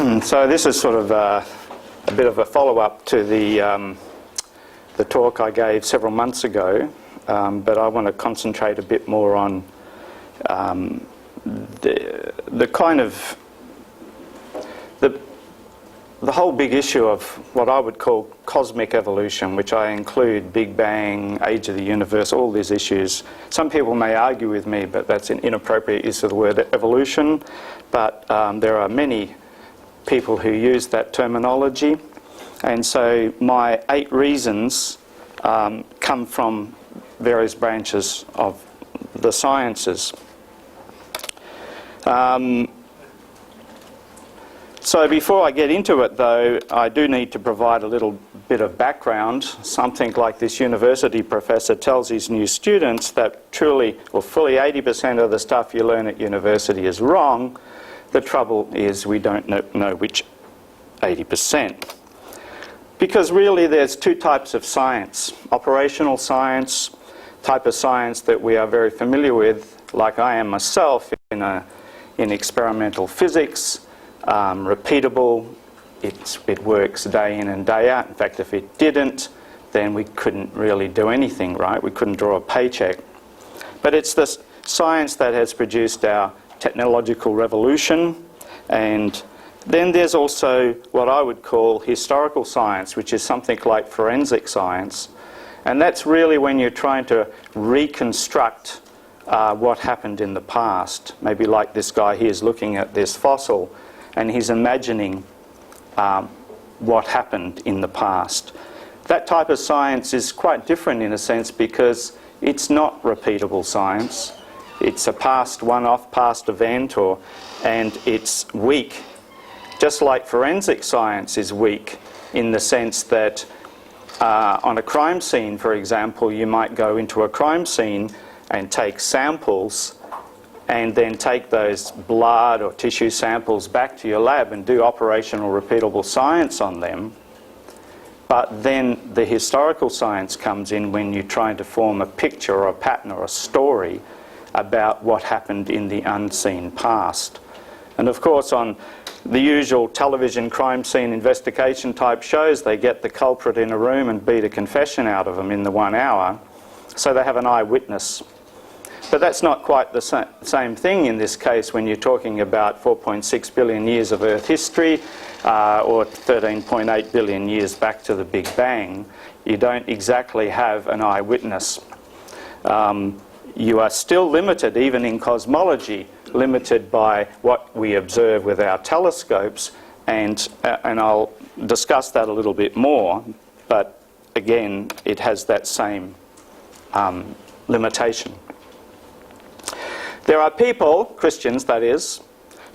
So this is sort of a bit of a follow-up to the talk I gave several months ago, but I want to concentrate a bit more on the kind of the whole big issue of what I would call cosmic evolution, which I include Big Bang, age of the universe, all these issues. Some people may argue with me, but that's an inappropriate use of the word evolution. But there are many people who use that terminology. And so my 8 reasons come from various branches of the sciences. So before I get into it, though, I do need to provide a little bit of background. Something like this university professor tells his new students that truly, or fully 80% of the stuff you learn at university is wrong. The trouble is we don't know which 80%. Because really there's 2 types of science. Operational science, type of science that we are very familiar with, like I am myself in experimental physics. Repeatable, it works day in and day out. In fact, if it didn't, then we couldn't really do anything, right? We couldn't draw a paycheck. But it's the science that has produced our technological revolution. And then there's also what I would call historical science, which is something like forensic science. And that's really when you're trying to reconstruct what happened in the past. Maybe like this guy here is looking at this fossil, and he's imagining what happened in the past. That type of science is quite different in a sense because it's not repeatable science. It's a one-off past event, and it's weak. Just like forensic science is weak in the sense that on a crime scene, for example, you might go into a crime scene and take samples and then take those blood or tissue samples back to your lab and do operational repeatable science on them. But then the historical science comes in when you're trying to form a picture or a pattern or a story about what happened in the unseen past. And of course, on the usual television crime scene investigation type shows, they get the culprit in a room and beat a confession out of them in the 1 hour, so they have an eyewitness. But that's not quite the same thing in this case when you're talking about 4.6 billion years of Earth history or 13.8 billion years back to the Big Bang. You don't exactly have an eyewitness. You are still limited, even in cosmology, limited by what we observe with our telescopes, and I'll discuss that a little bit more, but again, it has that same limitation. There are people, Christians that is,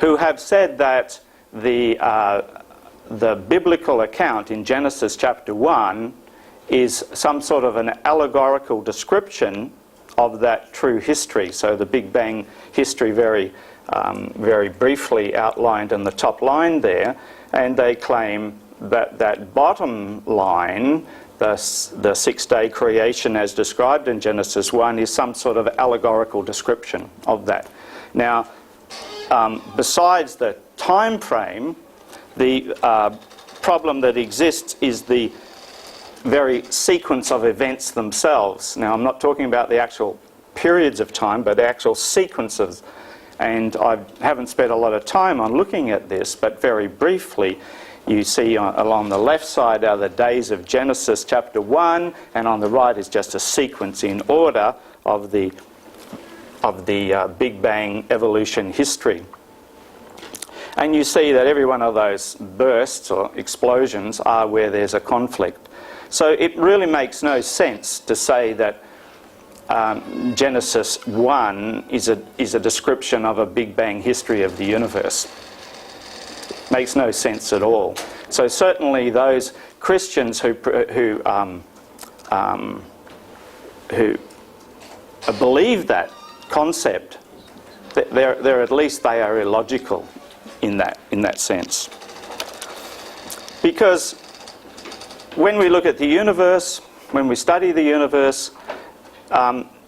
who have said that the biblical account in Genesis chapter 1 is some sort of an allegorical description of that true history. So the Big Bang history very briefly outlined in the top line there, and they claim that that bottom line, the 6-day creation as described in Genesis 1, is some sort of allegorical description of that. Now, besides the time frame, the problem that exists is the very sequence of events themselves. Now, I'm not talking about the actual periods of time, but the actual sequences. And I haven't spent a lot of time on looking at this, but very briefly, you see along the left side are the days of Genesis chapter 1, and on the right is just a sequence in order of the Big Bang evolution history. And you see that every one of those bursts or explosions are where there's a conflict. So it really makes no sense to say that Genesis 1 is a description of a Big Bang history of the universe. Makes no sense at all. So certainly those Christians who believe that concept, they're at least they are illogical in that sense. Because when we look at the universe, when we study the universe,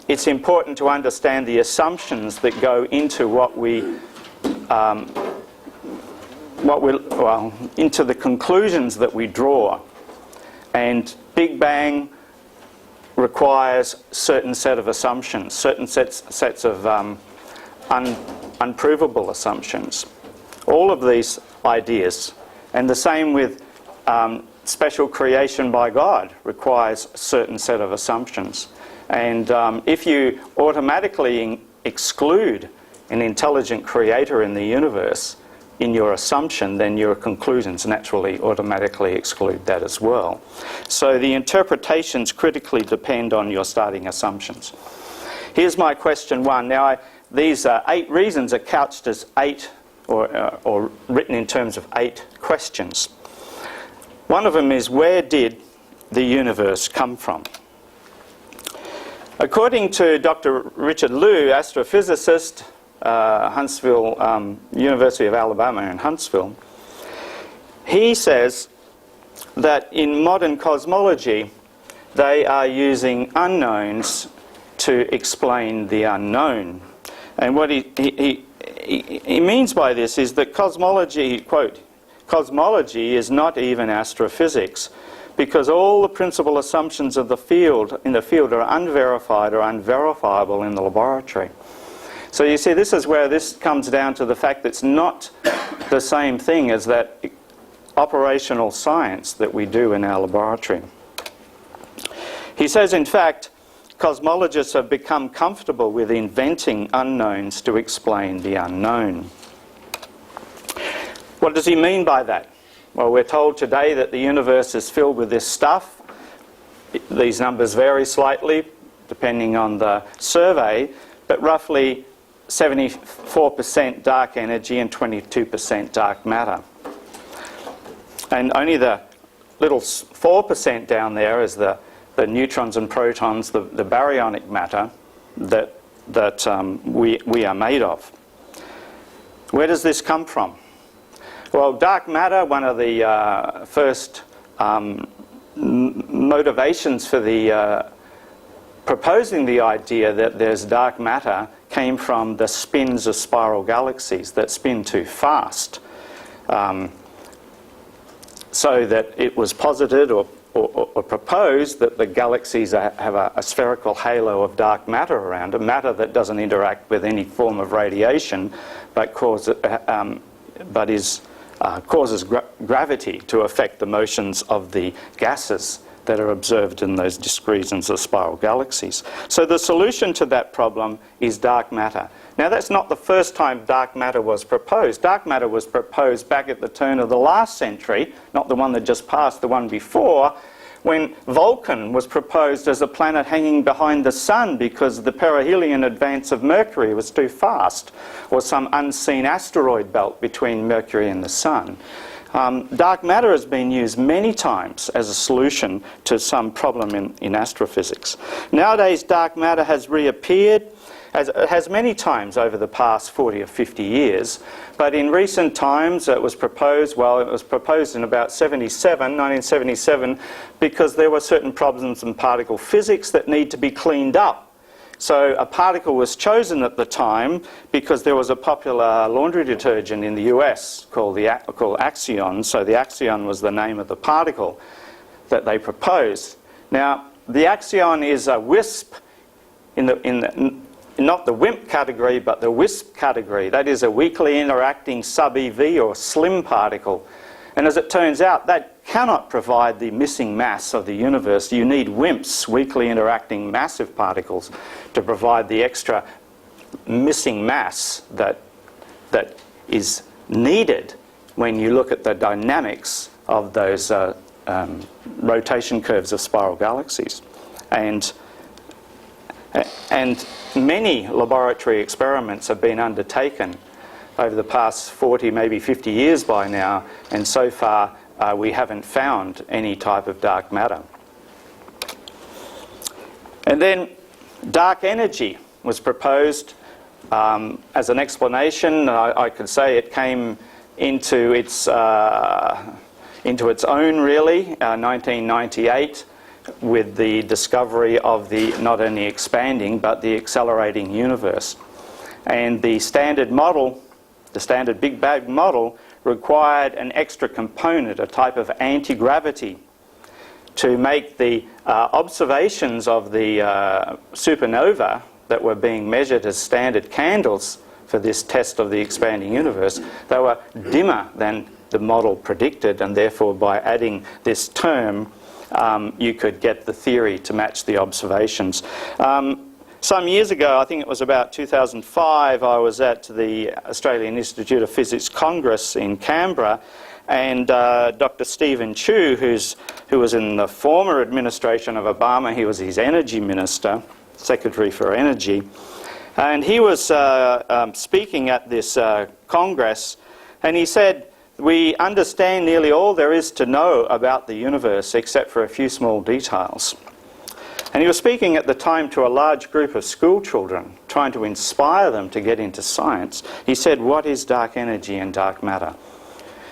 it's important to understand the assumptions that go into what we into the conclusions that we draw. And Big Bang requires certain set of assumptions, certain sets of unprovable assumptions. All of these ideas, and the same with special creation by God, requires a certain set of assumptions. And if you automatically exclude an intelligent creator in the universe in your assumption, then your conclusions naturally automatically exclude that as well. So the interpretations critically depend on your starting assumptions. Here's my question one. Now, these 8 reasons are couched as 8, or written in terms of 8 questions. One of them is, where did the universe come from? According to Dr. Richard Liu, astrophysicist, Huntsville, University of Alabama in Huntsville, he says that in modern cosmology they are using unknowns to explain the unknown. And what he means by this is that cosmology, quote, cosmology is not even astrophysics, because all the principal assumptions of the field are unverified or unverifiable in the laboratory. So you see, this is where this comes down to the fact that it's not the same thing as that operational science that we do in our laboratory. He says, in fact, cosmologists have become comfortable with inventing unknowns to explain the unknown. What does he mean by that? Well, we're told today that the universe is filled with this stuff. These numbers vary slightly depending on the survey, but roughly 74% dark energy and 22% dark matter. And only the little 4% down there is the neutrons and protons, the baryonic matter that we are made of. Where does this come from? Well, dark matter, one of the first motivations for the proposing the idea that there's dark matter came from the spins of spiral galaxies that spin too fast. So that it was posited or proposed that the galaxies have a spherical halo of dark matter around them, matter that doesn't interact with any form of radiation, but causes gravity to affect the motions of the gases that are observed in those disk regions of spiral galaxies. So the solution to that problem is dark matter. Now, that's not the first time dark matter was proposed. Dark matter was proposed back at the turn of the last century, not the one that just passed, the one before, when Vulcan was proposed as a planet hanging behind the sun because the perihelion advance of Mercury was too fast, or some unseen asteroid belt between Mercury and the sun. Dark matter has been used many times as a solution to some problem in astrophysics. Nowadays, dark matter has reappeared, has many times over the past 40 or 50 years, but in recent times it was proposed in about 1977, because there were certain problems in particle physics that need to be cleaned up. So a particle was chosen at the time because there was a popular laundry detergent in the US called Axion. So the Axion was the name of the particle that they proposed. Now, the Axion is a WISP not the WIMP category, but the WISP category. That is a weakly interacting sub-eV or slim particle. And as it turns out, that cannot provide the missing mass of the universe. You need WIMPs, weakly interacting massive particles, to provide the extra missing mass that is needed when you look at the dynamics of those rotation curves of spiral galaxies. And many laboratory experiments have been undertaken over the past 40, maybe 50 years by now, and so far we haven't found any type of dark matter. And then dark energy was proposed as an explanation. I could say it came into its own, really, 1998, with the discovery of the not only expanding but the accelerating universe. And the standard model the standard Big Bang model, required an extra component, a type of anti-gravity, to make the observations of the supernova that were being measured as standard candles for this test of the expanding universe. They were dimmer than the model predicted, and therefore by adding this term you could get the theory to match the observations. Some years ago, I think it was about 2005, I was at the Australian Institute of Physics Congress in Canberra, and Dr. Stephen Chu, who was in the former administration of Obama, he was his energy minister, Secretary for Energy, and he was speaking at this Congress, and he said, "We understand nearly all there is to know about the universe except for a few small details." And he was speaking at the time to a large group of school children, trying to inspire them to get into science. He said, "What is dark energy and dark matter?"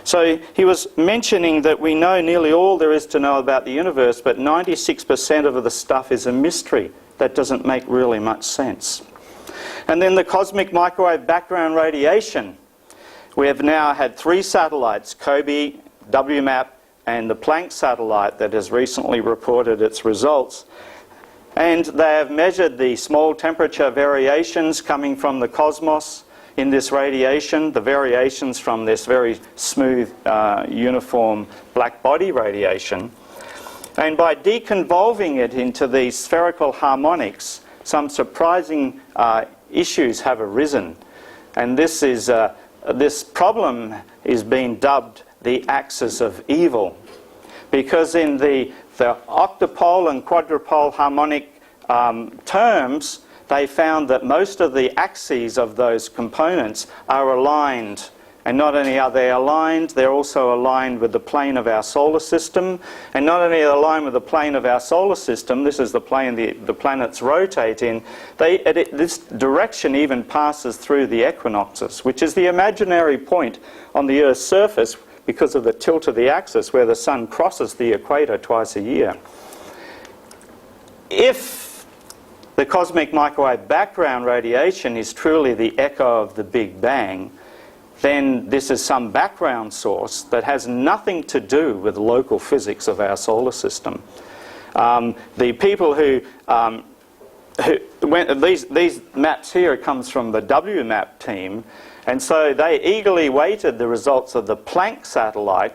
So he was mentioning that we know nearly all there is to know about the universe, but 96% of the stuff is a mystery. That doesn't make really much sense. And then the cosmic microwave background radiation. We have now had 3 satellites, COBE, WMAP, and the Planck satellite that has recently reported its results. And they have measured the small temperature variations coming from the cosmos in this radiation, the variations from this very smooth, uniform black body radiation. And by deconvolving it into these spherical harmonics, some surprising issues have arisen. And this problem is being dubbed the axis of evil, because in the octopole and quadrupole harmonic terms, they found that most of the axes of those components are aligned. And not only are they aligned, they're also aligned with the plane of our solar system. And not only are they aligned with the plane of our solar system, this is the plane the planets rotate in, this direction even passes through the equinoxes, which is the imaginary point on the Earth's surface because of the tilt of the axis where the sun crosses the equator twice a year. If the cosmic microwave background radiation is truly the echo of the Big Bang, then this is some background source that has nothing to do with local physics of our solar system. The people who went, these maps here comes from the WMAP team, and so they eagerly waited the results of the Planck satellite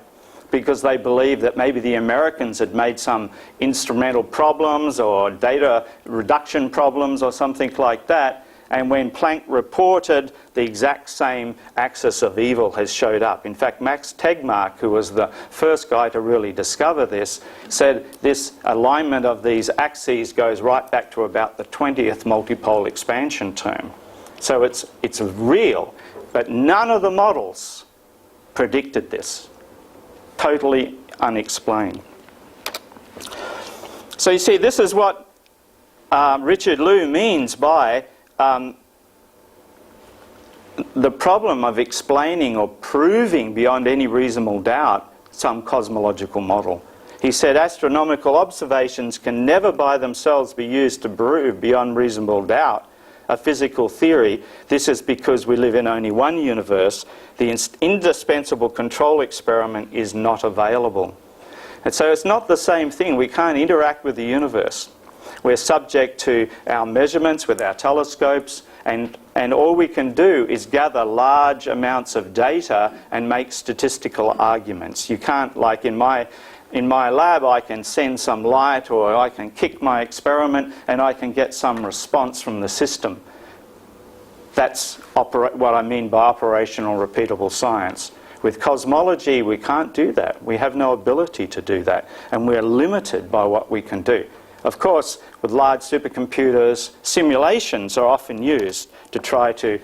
because they believed that maybe the Americans had made some instrumental problems or data reduction problems or something like that. And when Planck reported, the exact same axis of evil has showed up. In fact, Max Tegmark, who was the first guy to really discover this, said this alignment of these axes goes right back to about the 20th multipole expansion term. So it's real, but none of the models predicted this. Totally unexplained. So you see, this is what Richard Liu means by the problem of explaining or proving beyond any reasonable doubt some cosmological model. He said astronomical observations can never by themselves be used to prove beyond reasonable doubt a physical theory. This is because we live in only one universe. The indispensable control experiment is not available. And so it's not the same thing. We can't interact with the universe. We're subject to our measurements with our telescopes, and all we can do is gather large amounts of data and make statistical arguments. You can't, like in my lab, I can send some light or I can kick my experiment and I can get some response from the system. That's what I mean by operational repeatable science. With cosmology, we can't do that. We have no ability to do that, and we're limited by what we can do. Of course, with large supercomputers, simulations are often used to try to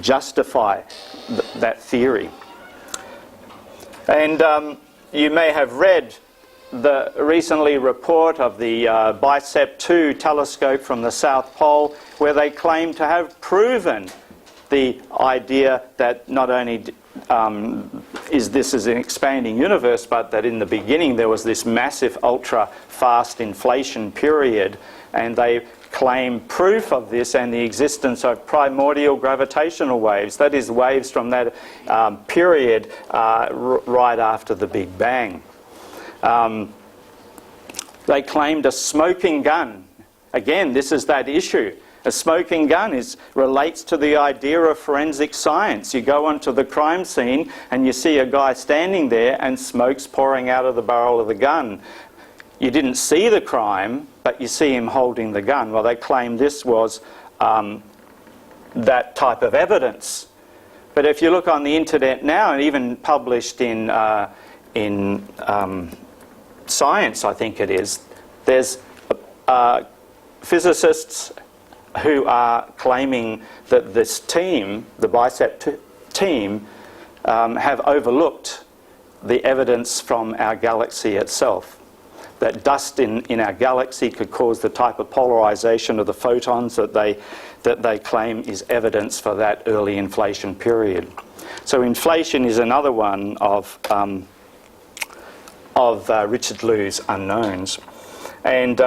justify that theory. And you may have read the recently report of the BICEP 2 telescope from the South Pole, where they claim to have proven the idea that not only is this as an expanding universe, but that in the beginning there was this massive ultra-fast inflation period, and they claim proof of this and the existence of primordial gravitational waves, that is, waves from that period right after the Big Bang. They claimed a smoking gun. Again, this is that issue. A smoking gun relates to the idea of forensic science. You go onto the crime scene and you see a guy standing there and smoke's pouring out of the barrel of the gun. You didn't see the crime, but you see him holding the gun. Well, they claimed this was that type of evidence. But if you look on the internet now, and even published in Science, I think it is, there's physicists who are claiming that this team, the BICEP team, have overlooked the evidence from our galaxy itself. That dust in our galaxy could cause the type of polarization of the photons that they claim is evidence for that early inflation period. So inflation is another one of Richard Liu's unknowns. And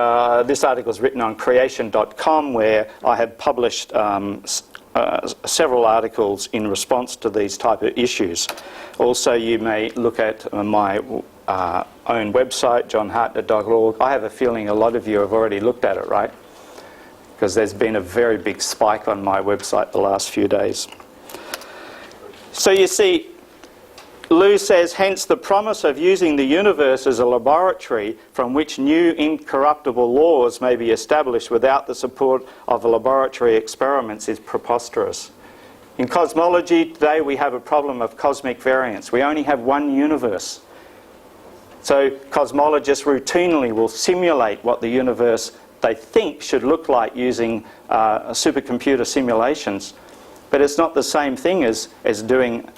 this article is written on creation.com, where I have published several articles in response to these type of issues. Also, you may look at my own website, johnhartnett.org. I have a feeling a lot of you have already looked at it, right? Because there's been a very big spike on my website the last few days. So you see, Liu says, hence the promise of using the universe as a laboratory from which new incorruptible laws may be established without the support of laboratory experiments is preposterous. In cosmology today we have a problem of cosmic variance. We only have one universe. So cosmologists routinely will simulate what the universe they think should look like using supercomputer simulations. But it's not the same thing as doing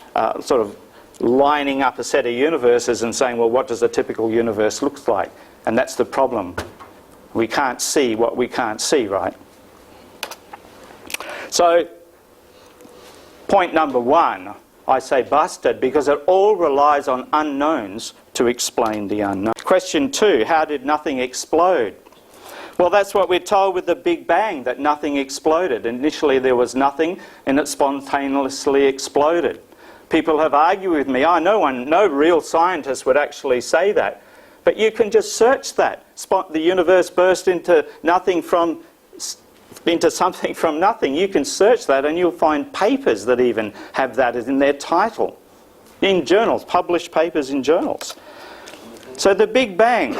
sort of lining up a set of universes and saying, well, what does a typical universe look like? And that's the problem. We can't see what we can't see, right? So, point number one, I say busted because it all relies on unknowns to explain the unknown. Question two, how did nothing explode? Well, that's what we're told with the Big Bang, that nothing exploded. Initially there was nothing and it spontaneously exploded. People have argued with me, no real scientist would actually say that. But you can just search that. The universe burst into something from nothing. You can search that and you'll find papers that even have that in their title. In journals, published papers in journals. So the Big Bang.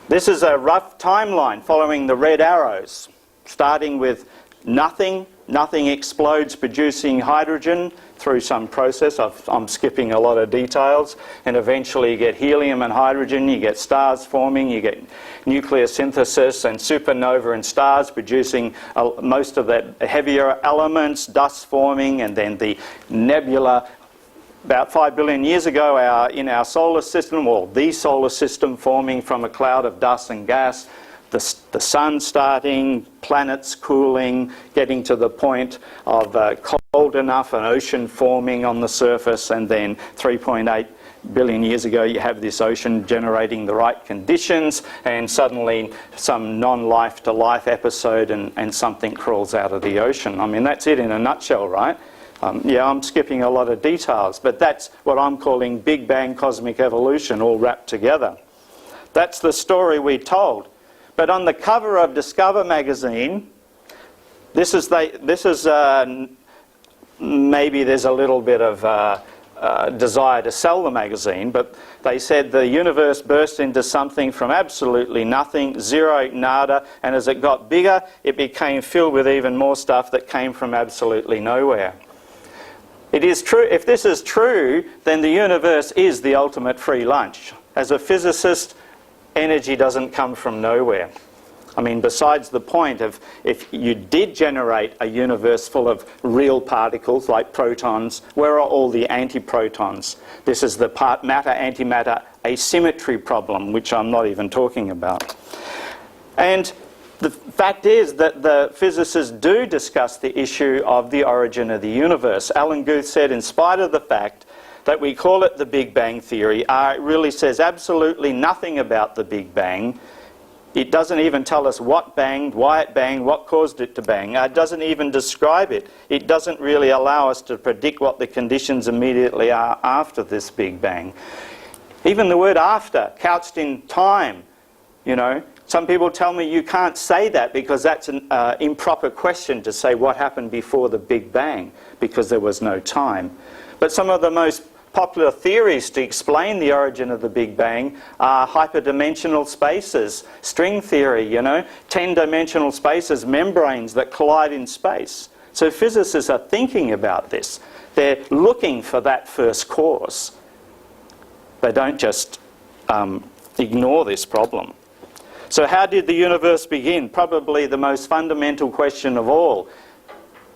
This is a rough timeline following the red arrows. Starting with nothing explodes producing hydrogen through some process. I'm skipping a lot of details. And eventually you get helium and hydrogen, you get stars forming, you get nuclear synthesis and supernova and stars producing most of the heavier elements, dust forming, and then the nebula. About 5 billion years ago in our solar system, or the solar system, forming from a cloud of dust and gas, the sun starting, planets cooling, getting to the point of cold enough, an ocean forming on the surface, and then 3.8 billion years ago you have this ocean generating the right conditions, and suddenly some non-life to life episode and something crawls out of the ocean. I mean, that's it in a nutshell, right? Yeah, I'm skipping a lot of details, but that's what I'm calling Big Bang cosmic evolution all wrapped together. That's the story we told. But on the cover of Discover magazine, this is maybe there's a little bit of desire to sell the magazine, but they said the universe burst into something from absolutely nothing, zero, nada, and as it got bigger, it became filled with even more stuff that came from absolutely nowhere. It is true, if this is true, then the universe is the ultimate free lunch. As a physicist, energy doesn't come from nowhere. I mean, besides the point of if you did generate a universe full of real particles like protons, where are all the antiprotons? This is the matter-antimatter asymmetry problem, which I'm not even talking about. And the fact is that the physicists do discuss the issue of the origin of the universe. Alan Guth said, in spite of the fact that we call it the Big Bang theory, it really says absolutely nothing about the Big Bang. It doesn't even tell us what banged, why it banged, what caused it to bang. It doesn't even describe it. It doesn't really allow us to predict what the conditions immediately are after this Big Bang. Even the word after, couched in time, you know. Some people tell me you can't say that because that's an improper question to say what happened before the Big Bang, because there was no time. But some of the most popular theories to explain the origin of the Big Bang are hyperdimensional spaces, string theory, you know, 10-dimensional spaces, membranes that collide in space. So physicists are thinking about this. They're looking for that first cause. They don't just ignore this problem. So how did the universe begin? Probably the most fundamental question of all.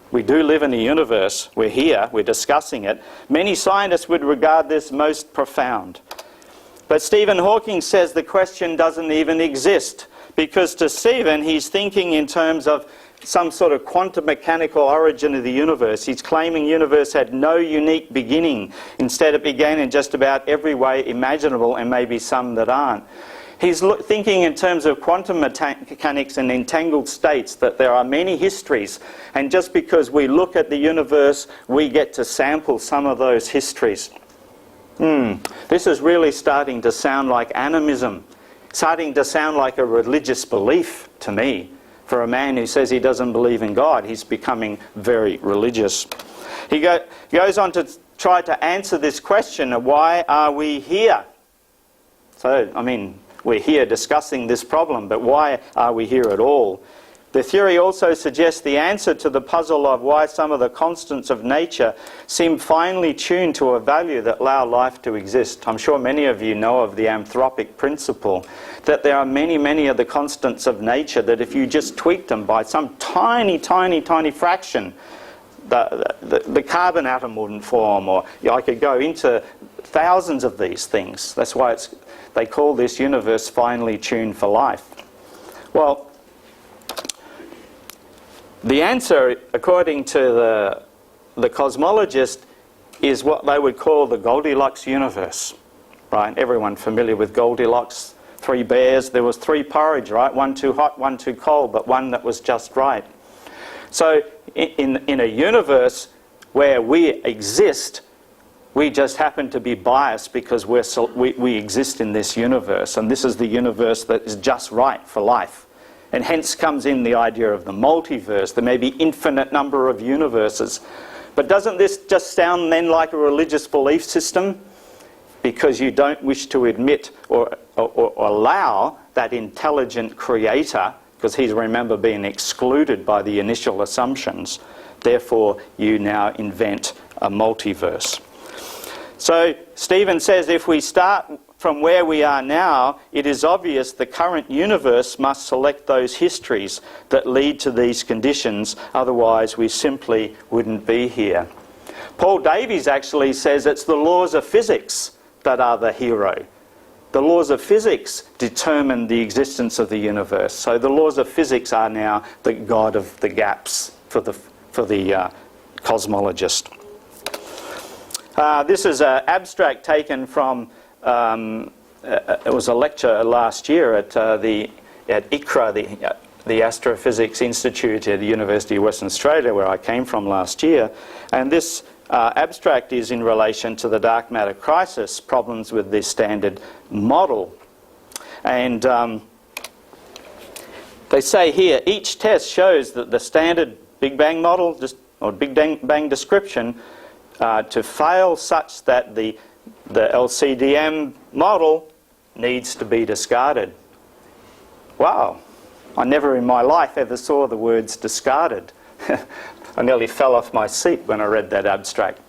We do live in a universe. We're here. We're discussing it. Many scientists would regard this most profound. But Stephen Hawking says the question doesn't even exist, because to Stephen, he's thinking in terms of some sort of quantum mechanical origin of the universe. He's claiming the universe had no unique beginning. Instead, it began in just about every way imaginable, and maybe some that aren't. He's thinking in terms of quantum mechanics and entangled states, that there are many histories, and just because we look at the universe, we get to sample some of those histories. This is really starting to sound like animism, starting to sound like a religious belief to me. For a man who says he doesn't believe in God, he's becoming very religious. He goes on to try to answer this question of why are we here? So, I mean, we're here discussing this problem, but why are we here at all? The theory also suggests the answer to the puzzle of why some of the constants of nature seem finely tuned to a value that allow life to exist. I'm sure many of you know of the anthropic principle, that there are many, many of the constants of nature that if you just tweak them by some tiny, tiny, tiny fraction, the carbon atom wouldn't form, or I could go into thousands of these things. That's why they call this universe finely tuned for life. Well, the answer, according to the cosmologist, is what they would call the Goldilocks universe, right? Everyone familiar with Goldilocks? 3 bears, there was 3 porridge, right? 1 too hot, 1 too cold, but one that was just right. So in a universe where we exist, we just happen to be biased because we exist in this universe, and this is the universe that is just right for life. And hence comes in the idea of the multiverse. There may be infinite number of universes. But doesn't this just sound then like a religious belief system? Because you don't wish to admit or allow that intelligent creator, because he's, remember, being excluded by the initial assumptions. Therefore, you now invent a multiverse. So Stephen says if we start from where we are now, it is obvious the current universe must select those histories that lead to these conditions, otherwise we simply wouldn't be here. Paul Davies actually says it's the laws of physics that are the hero. The laws of physics determine the existence of the universe. So the laws of physics are now the god of the gaps for the cosmologist. This is an abstract taken from, it was a lecture last year at ICRA, the Astrophysics Institute at the University of Western Australia, where I came from last year. And this abstract is in relation to the dark matter crisis, problems with the standard model. And they say here, each test shows that the standard Big Bang model, or Big Bang description, to fail such that the LCDM model needs to be discarded. Wow, I never in my life ever saw the words discarded. I nearly fell off my seat when I read that abstract.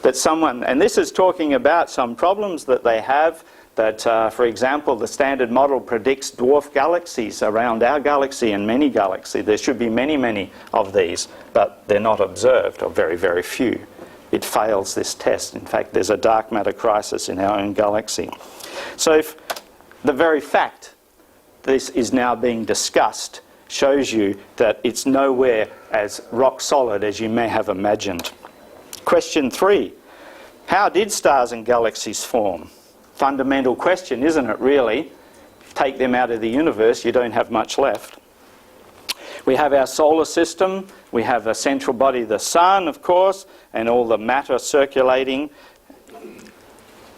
That someone, and this is talking about some problems that they have, that for example the standard model predicts dwarf galaxies around our galaxy and many galaxies. There should be many, many of these, but they're not observed, or very, very few. It fails this test. In fact, there's a dark matter crisis in our own galaxy. So if the very fact this is now being discussed shows you that it's nowhere as rock solid as you may have imagined. Question 3. How did stars and galaxies form? Fundamental question, isn't it, really? take them out of the universe, you don't have much left. We have our solar system. We have a central body, the sun, of course, and all the matter circulating.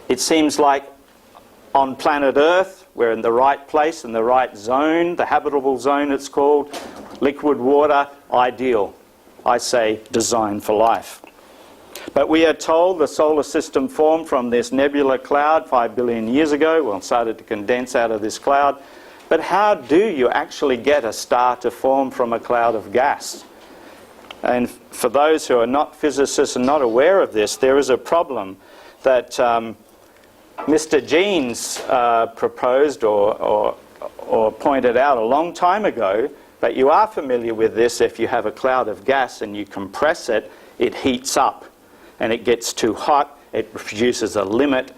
It seems like on planet Earth, we're in the right place, in the right zone, the habitable zone it's called, liquid water, ideal. I say designed for life. But we are told the solar system formed from this nebula cloud 5 billion years ago. Well, it started to condense out of this cloud. But how do you actually get a star to form from a cloud of gas? And for those who are not physicists and not aware of this, there is a problem that Mr. Jeans proposed or pointed out a long time ago. But you are familiar with this. If you have a cloud of gas and you compress it, it heats up. And it gets too hot, it produces a limit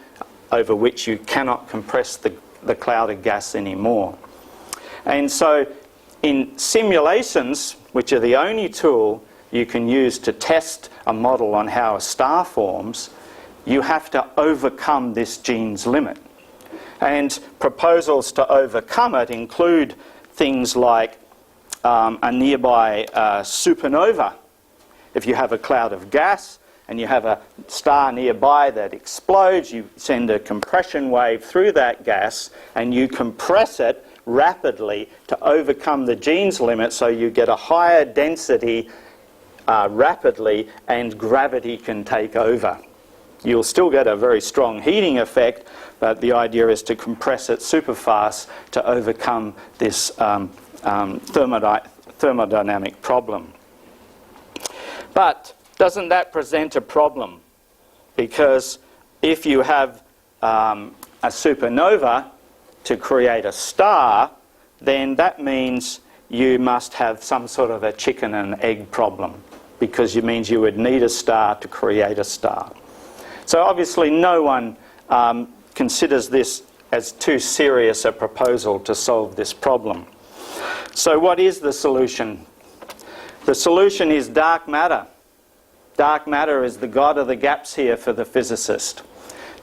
over which you cannot compress the cloud of gas anymore. And so in simulations, which are the only tool you can use to test a model on how a star forms, you have to overcome this Jeans limit. And proposals to overcome it include things like a nearby supernova. If you have a cloud of gas, and you have a star nearby that explodes, you send a compression wave through that gas and you compress it rapidly to overcome the Jeans limit so you get a higher density rapidly and gravity can take over. You'll still get a very strong heating effect, but the idea is to compress it super fast to overcome this thermodynamic problem. But doesn't that present a problem? Because if you have a supernova to create a star, then that means you must have some sort of a chicken and egg problem, because it means you would need a star to create a star. So obviously no one considers this as too serious a proposal to solve this problem. So what is the solution? The solution is dark matter. Dark matter is the god of the gaps here for the physicist.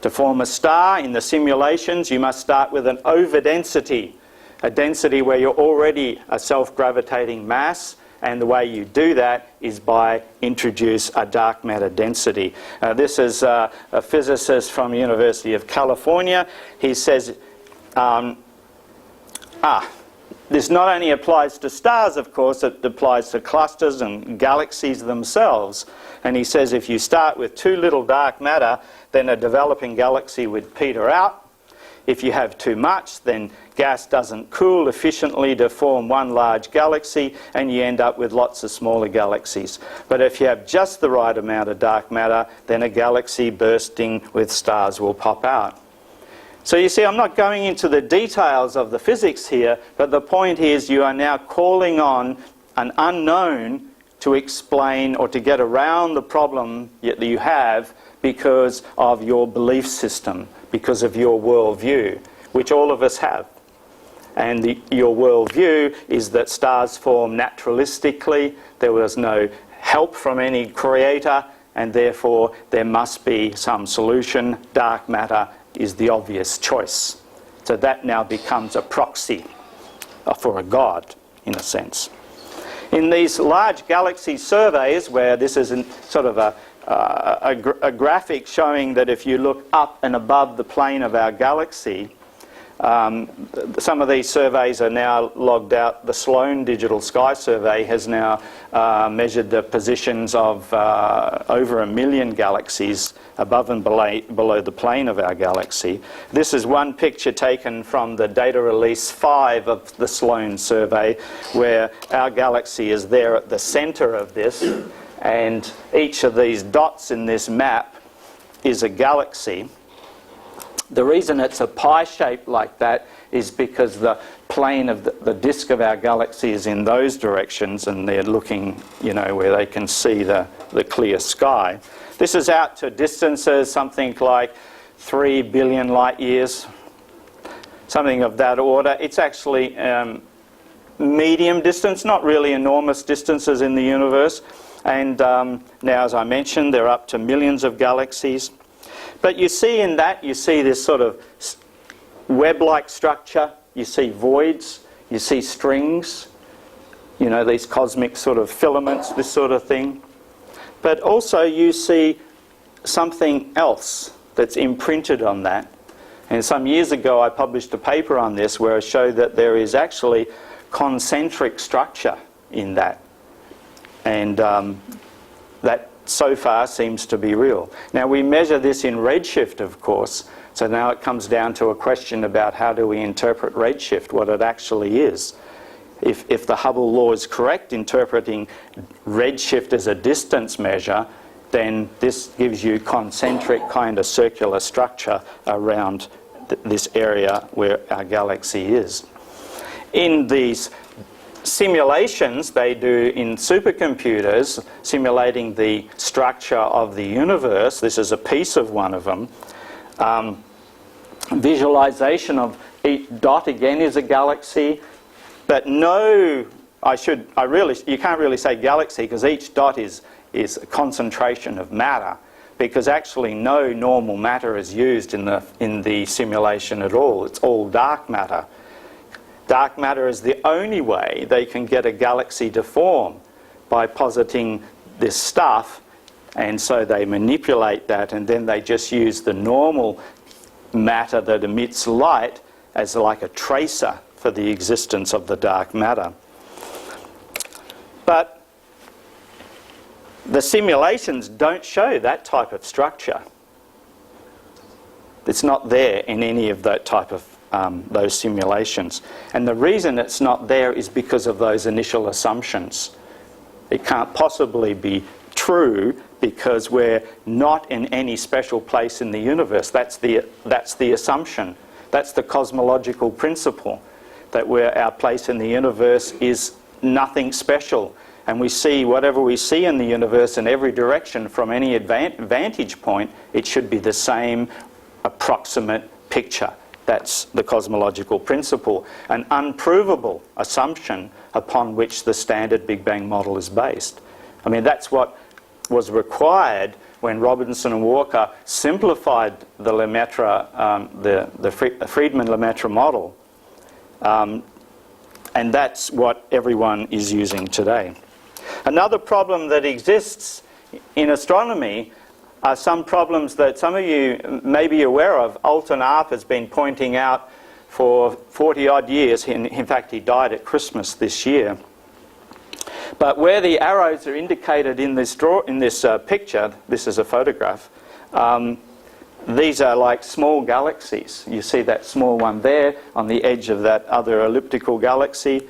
To form a star in the simulations, you must start with an overdensity, a density where you're already a self-gravitating mass, and the way you do that is by introduce a dark matter density. This is a physicist from the University of California. He says, this not only applies to stars, of course, it applies to clusters and galaxies themselves. And he says if you start with too little dark matter, then a developing galaxy would peter out. If you have too much, then gas doesn't cool efficiently to form one large galaxy, and you end up with lots of smaller galaxies. But if you have just the right amount of dark matter, then a galaxy bursting with stars will pop out. So you see, I'm not going into the details of the physics here, but the point is you are now calling on an unknown to explain or to get around the problem that you have because of your belief system, because of your worldview, which all of us have. And your worldview is that stars form naturalistically, there was no help from any creator, and therefore there must be some solution. Dark matter is the obvious choice. So that now becomes a proxy for a god, in a sense. In these large galaxy surveys, where this is sort of a graphic showing that if you look up and above the plane of our galaxy, some of these surveys are now logged out. The Sloan Digital Sky Survey has now measured the positions of over 1 million galaxies above and below the plane of our galaxy. This is one picture taken from the data release 5 of the Sloan survey, where our galaxy is there at the center of this, and each of these dots in this map is a galaxy. The reason it's a pie shape like that is because the plane of the disk of our galaxy is in those directions, and they're looking, you know, where they can see the clear sky. This is out to distances, something like 3 billion light years, something of that order. It's actually medium distance, not really enormous distances in the universe. And now, as I mentioned, they're up to millions of galaxies. But you see in that, you see this sort of web-like structure you see voids, you see strings, you know, these cosmic sort of filaments, this sort of thing. But also you see something else that's imprinted on that. And some years ago I published a paper on this where I showed that there is actually concentric structure in that. And that so far seems to be real. Now we measure this in redshift, of course, so now it comes down to a question about how do we interpret redshift, what it actually is. If the Hubble law is correct, interpreting redshift as a distance measure, then this gives you concentric kind of circular structure around this area where our galaxy is. In these simulations they do in supercomputers, simulating the structure of the universe, this is a piece of one of them, visualization of each dot again is a galaxy, but no, you can't really say galaxy because each dot is a concentration of matter, because actually no normal matter is used in the simulation at all. It's all dark matter. Dark matter is the only way they can get a galaxy to form, by positing this stuff, and so they manipulate that and then they just use the normal matter that emits light as like a tracer for the existence of the dark matter. But the simulations don't show that type of structure. It's not there in any of that type of those simulations. And the reason it's not there is because of those initial assumptions. It can't possibly be true because we're not in any special place in the universe. That's the assumption. That's the cosmological principle, that our place in the universe is nothing special. And we see whatever we see in the universe in every direction from any vantage point, it should be the same approximate picture. That's the cosmological principle, an unprovable assumption upon which the standard Big Bang model is based. I mean, that's what was required when Robinson and Walker simplified the Lemaitre, the Friedman-Lemaitre model. And that's what everyone is using today. Another problem that exists in astronomy are some problems that some of you may be aware of. Alton Arp has been pointing out for 40-odd years. In fact, he died at Christmas this year. But where the arrows are indicated in this picture, this is a photograph, these are like small galaxies. You see that small one there on the edge of that other elliptical galaxy.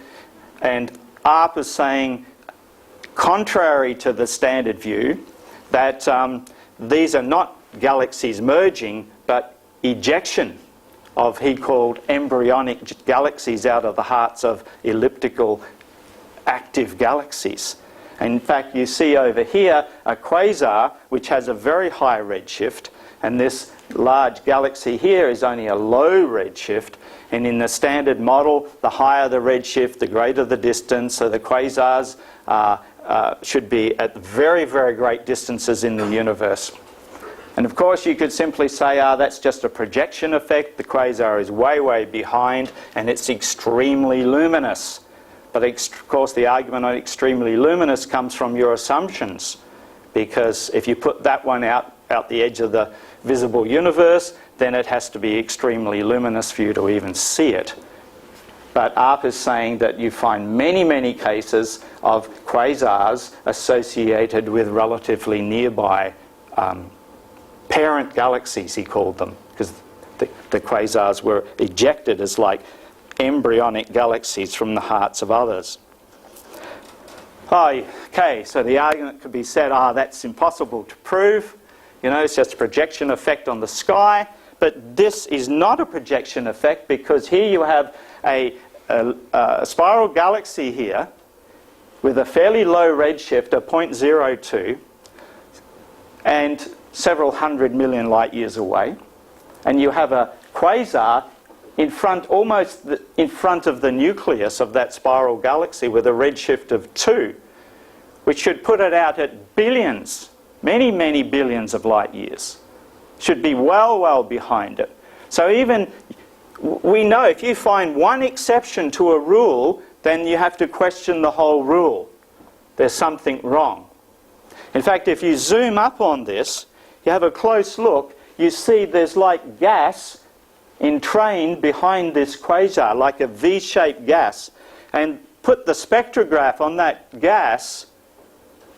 And Arp is saying, contrary to the standard view, that these are not galaxies merging, but ejection of, he called, embryonic galaxies out of the hearts of elliptical active galaxies. And in fact, you see over here a quasar which has a very high redshift, and this large galaxy here is only a low redshift. And in the standard model, the higher the redshift, the greater the distance. So the quasars should be at very, very great distances in the universe. And of course you could simply say, that's just a projection effect. The quasar is way, way behind and it's extremely luminous. But of course the argument on extremely luminous comes from your assumptions, because if you put that one out the edge of the visible universe, then it has to be extremely luminous for you to even see it. But Arp is saying that you find many, many cases of quasars associated with relatively nearby parent galaxies, he called them, because the quasars were ejected as like embryonic galaxies from the hearts of others. Okay, so the argument could be said, that's impossible to prove. You know, it's just a projection effect on the sky. But this is not a projection effect, because here you have a spiral galaxy here with a fairly low redshift of 0.02 and several 100 million light years away. And you have a quasar almost in front of the nucleus of that spiral galaxy with a redshift of 2, which should put it out at billions, many, many billions of light years. Should be well, well behind it. So even we know if you find one exception to a rule, then you have to question the whole rule. There's something wrong. In fact, if you zoom up on this, you have a close look, you see there's like gas entrained behind this quasar, like a V-shaped gas. And put the spectrograph on that gas,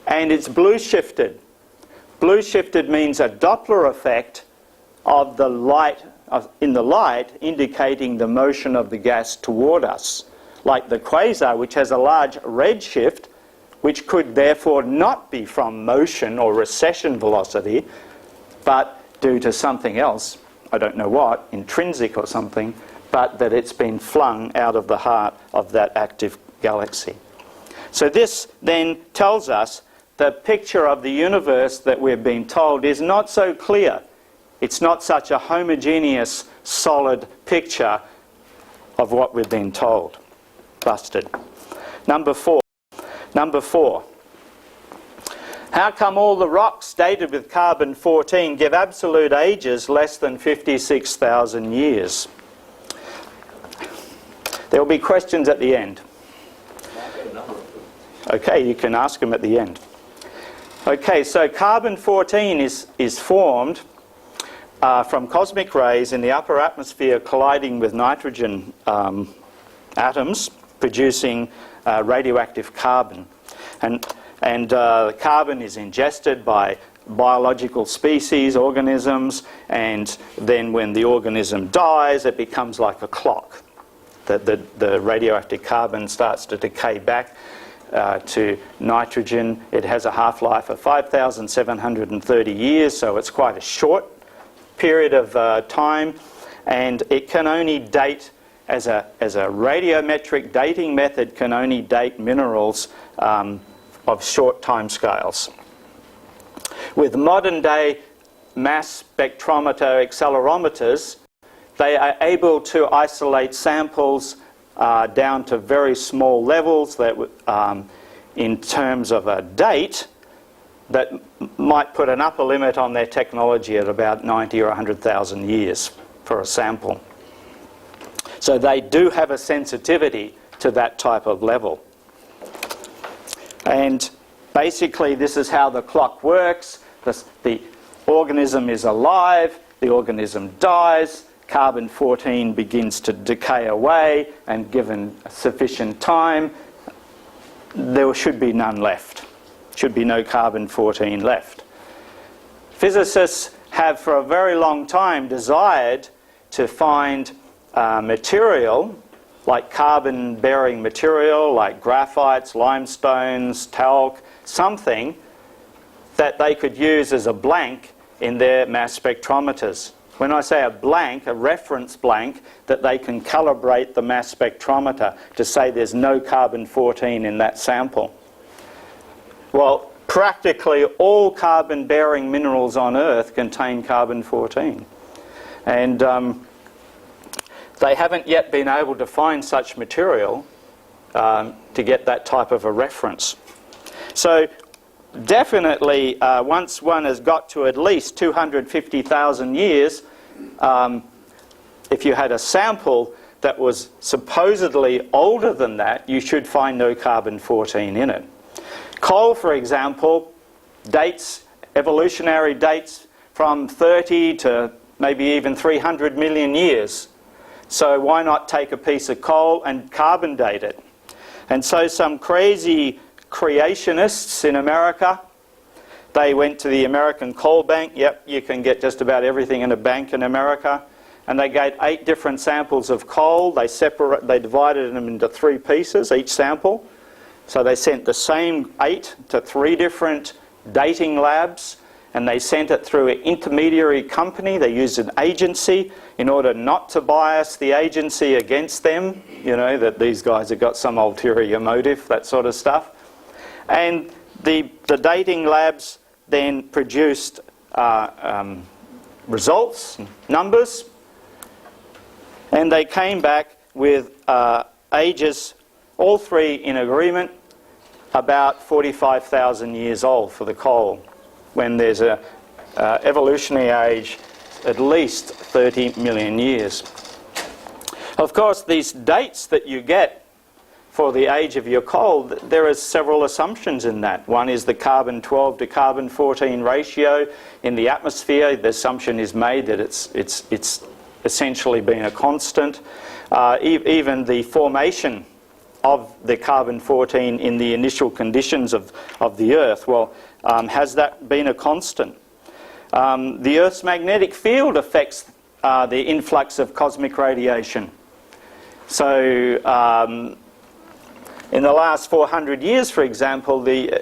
and it's blue shifted. Blue shifted means a Doppler effect of the light, in the light, indicating the motion of the gas toward us. Like the quasar, which has a large redshift, which could therefore not be from motion or recession velocity, but due to something else, I don't know what, intrinsic or something, but that it's been flung out of the heart of that active galaxy. So this then tells us the picture of the universe that we've been told is not so clear. It's not such a homogeneous, solid picture of what we've been told. Busted. Number four. How come all the rocks dated with carbon-14 give absolute ages less than 56,000 years? There will be questions at the end. Okay, you can ask them at the end. Okay, so carbon-14 is formed from cosmic rays in the upper atmosphere colliding with nitrogen atoms, producing radioactive carbon. And carbon is ingested by biological species, organisms, and then when the organism dies, it becomes like a clock. The radioactive carbon starts to decay back to nitrogen. It has a half-life of 5,730 years, so it's quite a short period of time, and it can only date, as a radiometric dating method, can only date minerals of short time scales. With modern-day mass spectrometer accelerometers, they are able to isolate samples down to very small levels that, in terms of a date, that might put an upper limit on their technology at about 90 or 100,000 years for a sample. So they do have a sensitivity to that type of level. And basically this is how the clock works. The organism is alive, the organism dies, carbon-14 begins to decay away, and given sufficient time, there should be none left. Should be no carbon-14 left. Physicists have for a very long time desired to find material, like carbon-bearing material, like graphites, limestones, talc, something that they could use as a blank in their mass spectrometers. When I say a blank, a reference blank, that they can calibrate the mass spectrometer to say there's no carbon-14 in that sample. Well, practically all carbon-bearing minerals on Earth contain carbon-14. And they haven't yet been able to find such material to get that type of a reference. So definitely, once one has got to at least 250,000 years, if you had a sample that was supposedly older than that, you should find no carbon-14 in it. Coal, for example, evolutionary dates from 30 to maybe even 300 million years. So why not take a piece of coal and carbon date it? And so some crazy creationists in America, they went to the American coal bank. Yep, you can get just about everything in a bank in America. And they gave 8 different samples of coal. They divided them into 3 pieces, each sample. So they sent the same 8 to 3 different dating labs, and they sent it through an intermediary company. They used an agency in order not to bias the agency against them, you know, that these guys have got some ulterior motive, that sort of stuff. And the dating labs then produced results, numbers, and they came back with ages, all 3 in agreement, about 45,000 years old for the coal, when there's a evolutionary age at least 30 million years. Of course, these dates that you get for the age of your coal, there are several assumptions in that. One is the carbon-12 to carbon-14 ratio in the atmosphere. The assumption is made that it's essentially been a constant. Even the formation of the carbon-14 in the initial conditions of the Earth, well, has that been a constant? The Earth's magnetic field affects the influx of cosmic radiation. So in the last 400 years, for example, the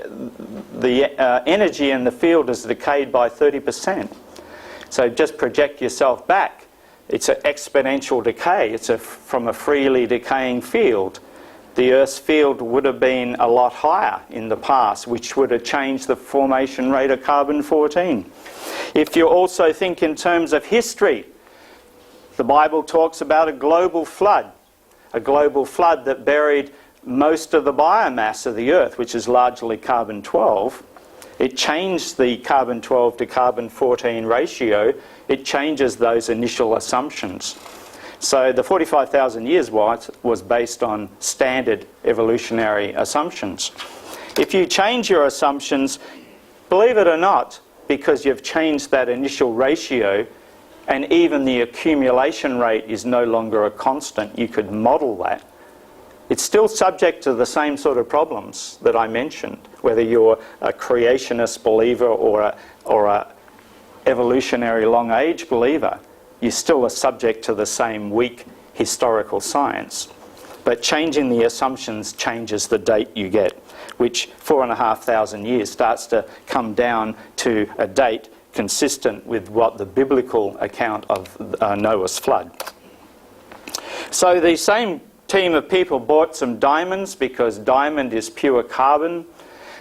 energy in the field has decayed by 30%. So just project yourself back. It's an exponential decay. It's from a freely decaying field. The Earth's field would have been a lot higher in the past, which would have changed the formation rate of carbon-14. If you also think in terms of history, the Bible talks about a global flood that buried most of the biomass of the Earth, which is largely carbon-12. It changed the carbon-12 to carbon-14 ratio. It changes those initial assumptions. So the 45,000 years was based on standard evolutionary assumptions. If you change your assumptions, believe it or not, because you've changed that initial ratio, and even the accumulation rate is no longer a constant, you could model that. It's still subject to the same sort of problems that I mentioned, whether you're a creationist believer or a evolutionary long age believer. You still are subject to the same weak historical science. But changing the assumptions changes the date you get, which 4,500 years starts to come down to a date consistent with what the biblical account of Noah's flood. So the same team of people bought some diamonds, because diamond is pure carbon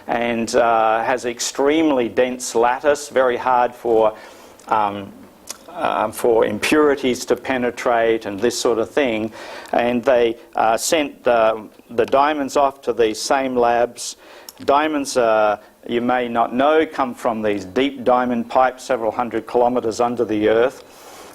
and has extremely dense lattice, very hard for impurities to penetrate and this sort of thing. And they sent the diamonds off to these same labs. Diamonds, you may not know, come from these deep diamond pipes several hundred kilometres under the Earth.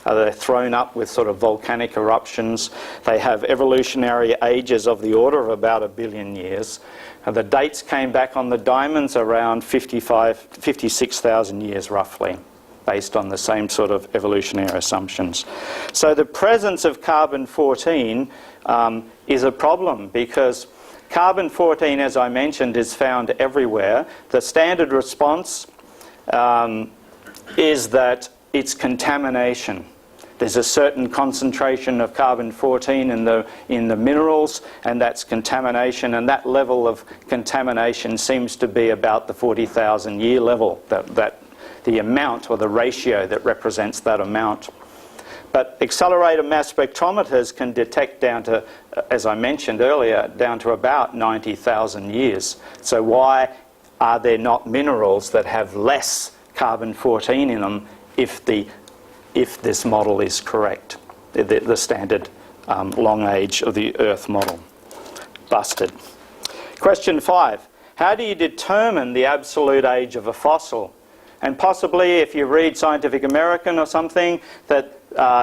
They're thrown up with sort of volcanic eruptions. They have evolutionary ages of the order of about 1 billion years. The dates came back on the diamonds around 56,000 years roughly, based on the same sort of evolutionary assumptions. So the presence of carbon-14 is a problem, because carbon-14, as I mentioned, is found everywhere. The standard response is that it's contamination. There's a certain concentration of carbon-14 in the minerals, and that's contamination, and that level of contamination seems to be about the 40,000 year level, the amount or the ratio that represents that amount. But accelerator mass spectrometers can detect down to, as I mentioned earlier, down to about 90,000 years. So why are there not minerals that have less carbon-14 in them if this model is correct, the standard long age of the Earth model? Busted. Question 5. How do you determine the absolute age of a fossil? And possibly, if you read Scientific American or something, that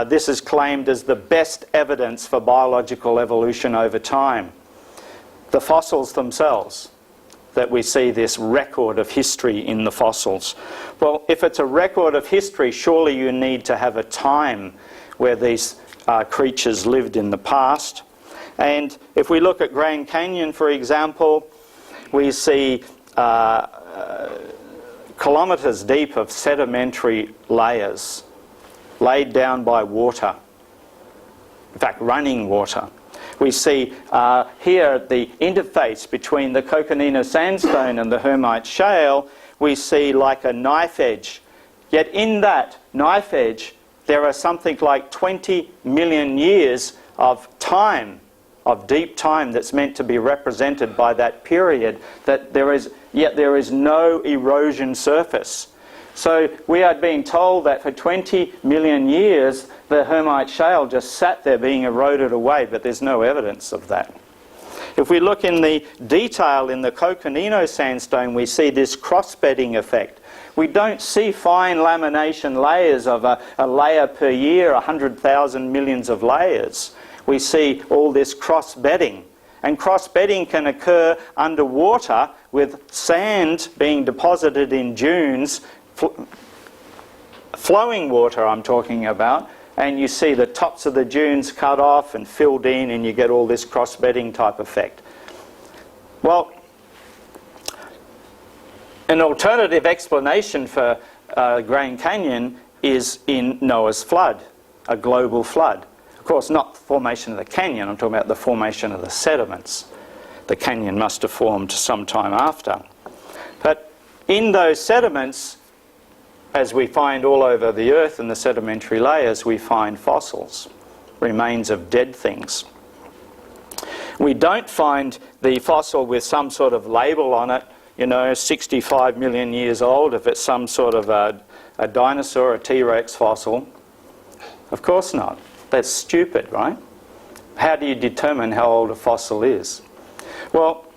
this is claimed as the best evidence for biological evolution over time. The fossils themselves, that we see this record of history in the fossils. Well, if it's a record of history, surely you need to have a time where these creatures lived in the past. And if we look at Grand Canyon, for example, we see kilometres deep of sedimentary layers laid down by water, in fact running water. We see here at the interface between the Coconino Sandstone and the Hermite Shale, we see like a knife edge. Yet in that knife edge there are something like 20 million years of time, of deep time, that's meant to be represented by that period, yet there is no erosion surface. So we are being told that for 20 million years the Hermite Shale just sat there being eroded away, but there's no evidence of that. If we look in the detail in the Coconino Sandstone, we see this cross-bedding effect. We don't see fine lamination layers of a layer per year, 100,000 millions of layers. we see all this cross-bedding. And cross-bedding can occur underwater with sand being deposited in dunes, flowing water I'm talking about, and you see the tops of the dunes cut off and filled in, and you get all this cross-bedding type effect. Well, an alternative explanation for Grand Canyon is in Noah's flood, a global flood. Of course, not the formation of the canyon, I'm talking about the formation of the sediments. The canyon must have formed sometime after. But in those sediments, as we find all over the earth in the sedimentary layers, we find fossils, remains of dead things. We don't find the fossil with some sort of label on it, 65 million years old, if it's some sort of a dinosaur, a T-Rex fossil. Of course not. That's stupid, right? How do you determine how old a fossil is? Well,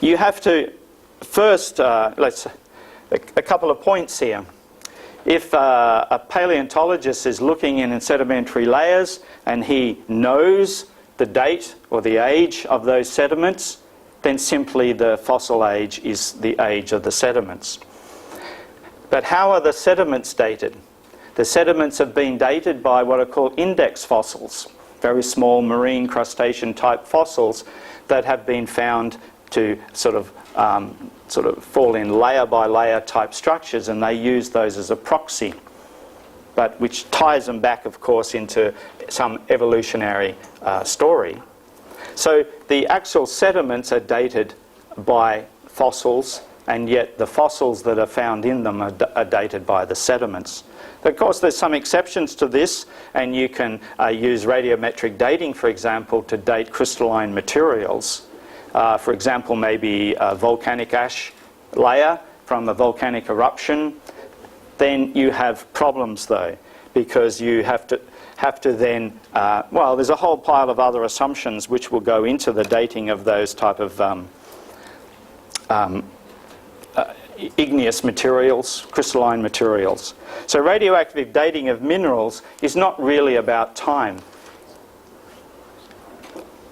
you have to first, a couple of points here. If a paleontologist is looking in sedimentary layers and he knows the date or the age of those sediments, then simply the fossil age is the age of the sediments. But how are the sediments dated? The sediments have been dated by what are called index fossils, very small marine crustacean type fossils that have been found to sort of fall in layer by layer type structures, and they use those as a proxy, but which ties them back, of course, into some evolutionary story. So the actual sediments are dated by fossils, and yet the fossils that are found in them are dated by the sediments. Of course, there's some exceptions to this, and you can use radiometric dating, for example, to date crystalline materials. For example, maybe a volcanic ash layer from a volcanic eruption. Then you have problems, though, because you have to then, there's a whole pile of other assumptions which will go into the dating of those type of igneous materials, crystalline materials. So radioactive dating of minerals is not really about time.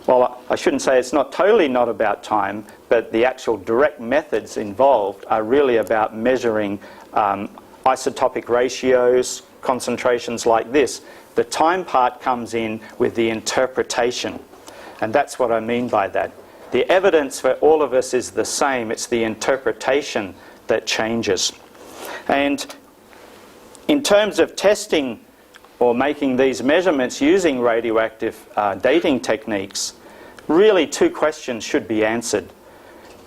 Well, I shouldn't say it's not totally not about time, but the actual direct methods involved are really about measuring isotopic ratios, concentrations like this. The time part comes in with the interpretation, and that's what I mean by that. The evidence for all of us is the same, it's the interpretation that changes. And in terms of testing or making these measurements using radioactive dating techniques, really two questions should be answered.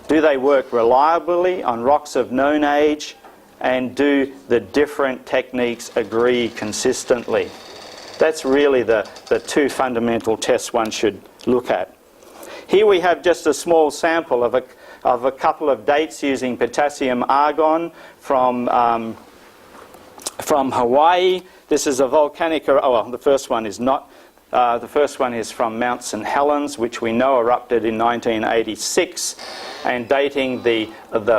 Do they work reliably on rocks of known age, and do the different techniques agree consistently? That's really the two fundamental tests one should look at. Here we have just a small sample of a couple of dates using potassium argon from Hawaii. This is a volcanic, the first one is not. The first one is from Mount St. Helens, which we know erupted in 1986, and dating the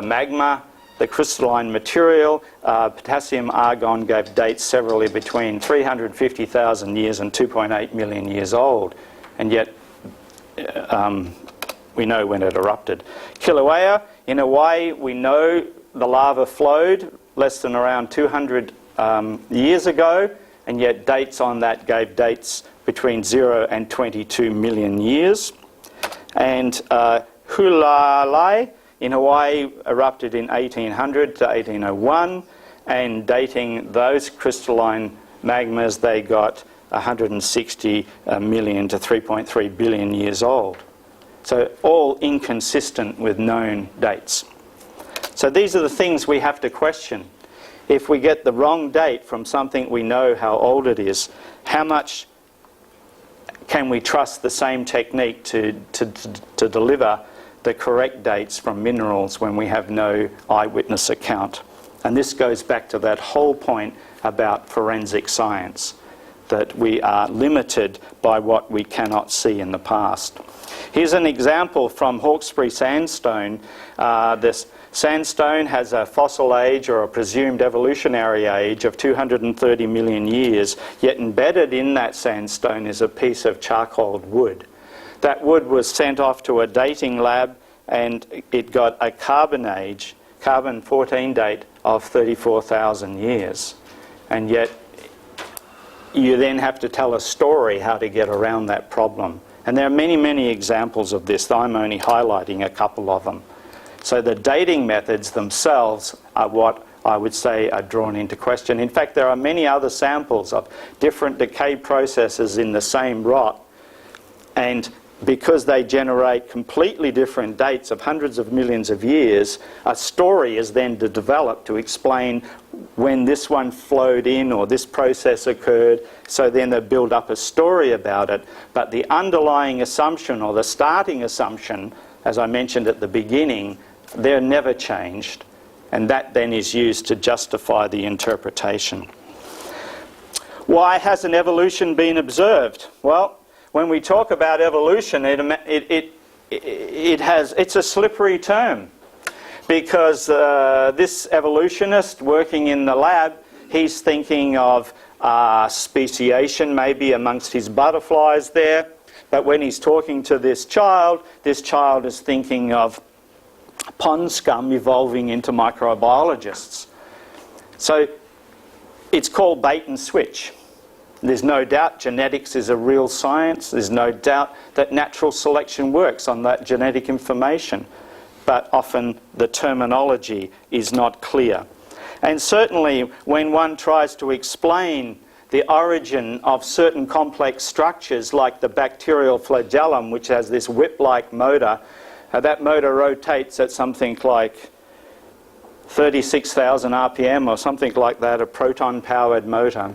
magma, the crystalline material, potassium argon gave dates severally between 350,000 years and 2.8 million years old, and yet we know when it erupted. Kilauea in Hawaii, we know the lava flowed less than around 200 years ago, and yet dates on that gave dates between 0 and 22 million years. And Hulalai in Hawaii erupted in 1800 to 1801, and dating those crystalline magmas, they got 160 million to 3.3 billion years old. So all inconsistent with known dates. So these are the things we have to question. If we get the wrong date from something we know how old it is, how much can we trust the same technique to deliver the correct dates from minerals when we have no eyewitness account? And this goes back to that whole point about forensic science, that we are limited by what we cannot see in the past. Here's an example from Hawkesbury sandstone. Sandstone has a fossil age, or a presumed evolutionary age, of 230 million years, yet embedded in that sandstone is a piece of charcoaled wood. That wood was sent off to a dating lab, and it got a carbon age, carbon-14 date of 34,000 years. And yet you then have to tell a story how to get around that problem. And there are many, many examples of this, though I'm only highlighting a couple of them. So the dating methods themselves are what I would say are drawn into question. In fact, there are many other samples of different decay processes in the same rock, and because they generate completely different dates of hundreds of millions of years, a story is then developed to explain when this one flowed in or this process occurred. So then they build up a story about it. But the underlying assumption, or the starting assumption, as I mentioned at the beginning, they're never changed. And that then is used to justify the interpretation. Why hasn't evolution been observed? Well, when we talk about evolution, it's a slippery term, because this evolutionist working in the lab, he's thinking of speciation maybe amongst his butterflies there, but when he's talking to this child is thinking of pond scum evolving into microbiologists. So it's called bait and switch. There's no doubt genetics is a real science. There's no doubt that natural selection works on that genetic information. But often the terminology is not clear. And certainly when one tries to explain the origin of certain complex structures like the bacterial flagellum, which has this whip-like motor, that motor rotates at something like 36,000 RPM or something like that, a proton-powered motor.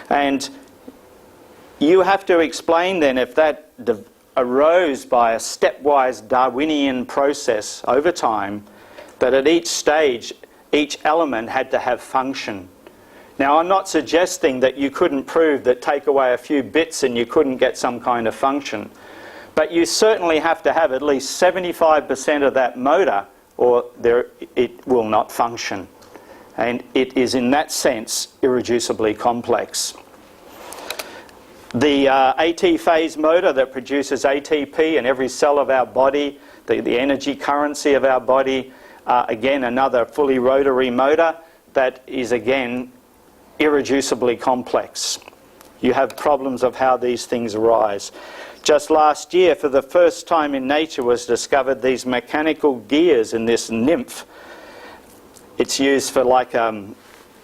And you have to explain then if that arose by a stepwise Darwinian process over time, that at each stage, each element had to have function. Now, I'm not suggesting that you couldn't prove that take away a few bits and you couldn't get some kind of function. But you certainly have to have at least 75% of that motor, or it will not function. And it is in that sense irreducibly complex. The AT phase motor that produces ATP in every cell of our body, the energy currency of our body, again another fully rotary motor that is again irreducibly complex. You have problems of how these things arise. Just last year, for the first time in nature, was discovered these mechanical gears in this nymph. It's used for like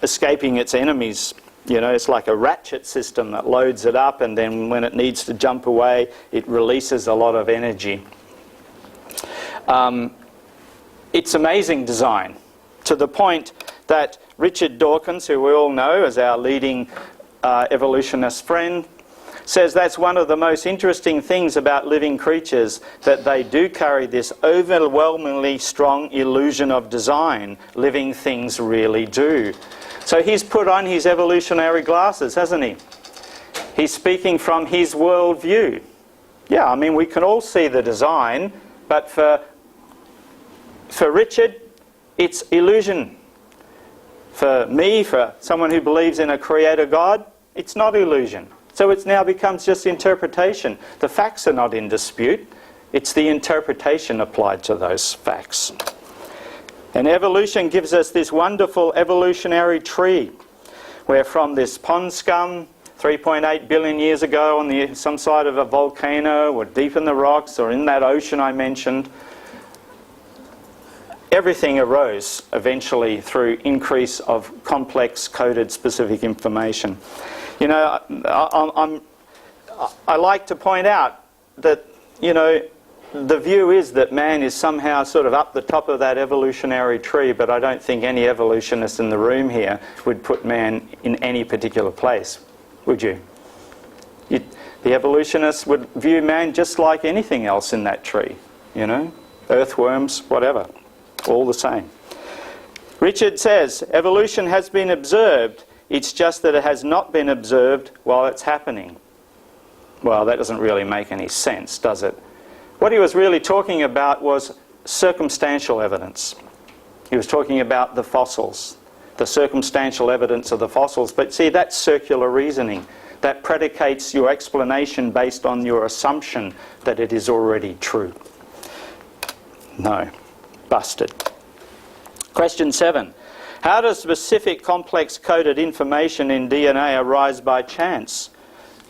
escaping its enemies. You know, it's like a ratchet system that loads it up, and then when it needs to jump away, it releases a lot of energy. It's amazing design, to the point that Richard Dawkins, who we all know as our leading evolutionist friend, says that's one of the most interesting things about living creatures, that they do carry this overwhelmingly strong illusion of design. Living things really do. So he's put on his evolutionary glasses, hasn't he? He's speaking from his worldview. Yeah, I mean, we can all see the design, but for Richard, it's illusion. For me, for someone who believes in a creator God, it's not illusion. So it now becomes just interpretation. The facts are not in dispute. It's the interpretation applied to those facts. And evolution gives us this wonderful evolutionary tree, where from this pond scum 3.8 billion years ago on some side of a volcano, or deep in the rocks, or in that ocean I mentioned, everything arose eventually through increase of complex coded specific information. You know, I like to point out that, you know, the view is that man is somehow sort of up the top of that evolutionary tree, but I don't think any evolutionist in the room here would put man in any particular place, would you? The evolutionists would view man just like anything else in that tree, you know, earthworms, whatever, all the same. Richard says, evolution has been observed. It's just that it has not been observed while it's happening. Well, that doesn't really make any sense, does it? What he was really talking about was circumstantial evidence. He was talking about the fossils, the circumstantial evidence of the fossils. But see, that's circular reasoning. That predicates your explanation based on your assumption that it is already true. No. Busted. Question 7. How does specific complex coded information in DNA arise by chance?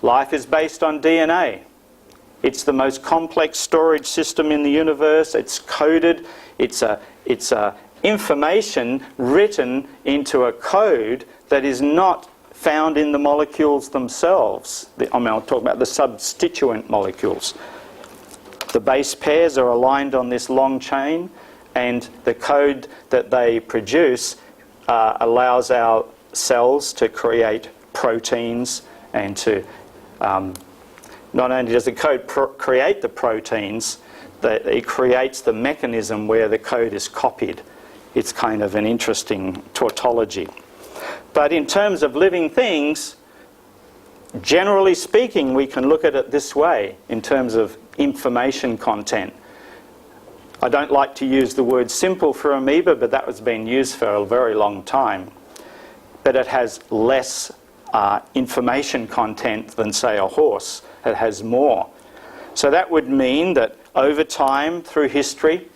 Life is based on DNA. It's the most complex storage system in the universe. It's coded. It's information written into a code that is not found in the molecules themselves. I'll talk about the substituent molecules. The base pairs are aligned on this long chain, and the code that they produce allows our cells to create proteins and to not only does the code create the proteins, it creates the mechanism where the code is copied. It's kind of an interesting tautology. But in terms of living things, generally speaking, we can look at it this way in terms of information content. I don't like to use the word simple for amoeba, but that was being used for a very long time. But it has less information content than, say, a horse. It has more. So that would mean that over time, through history,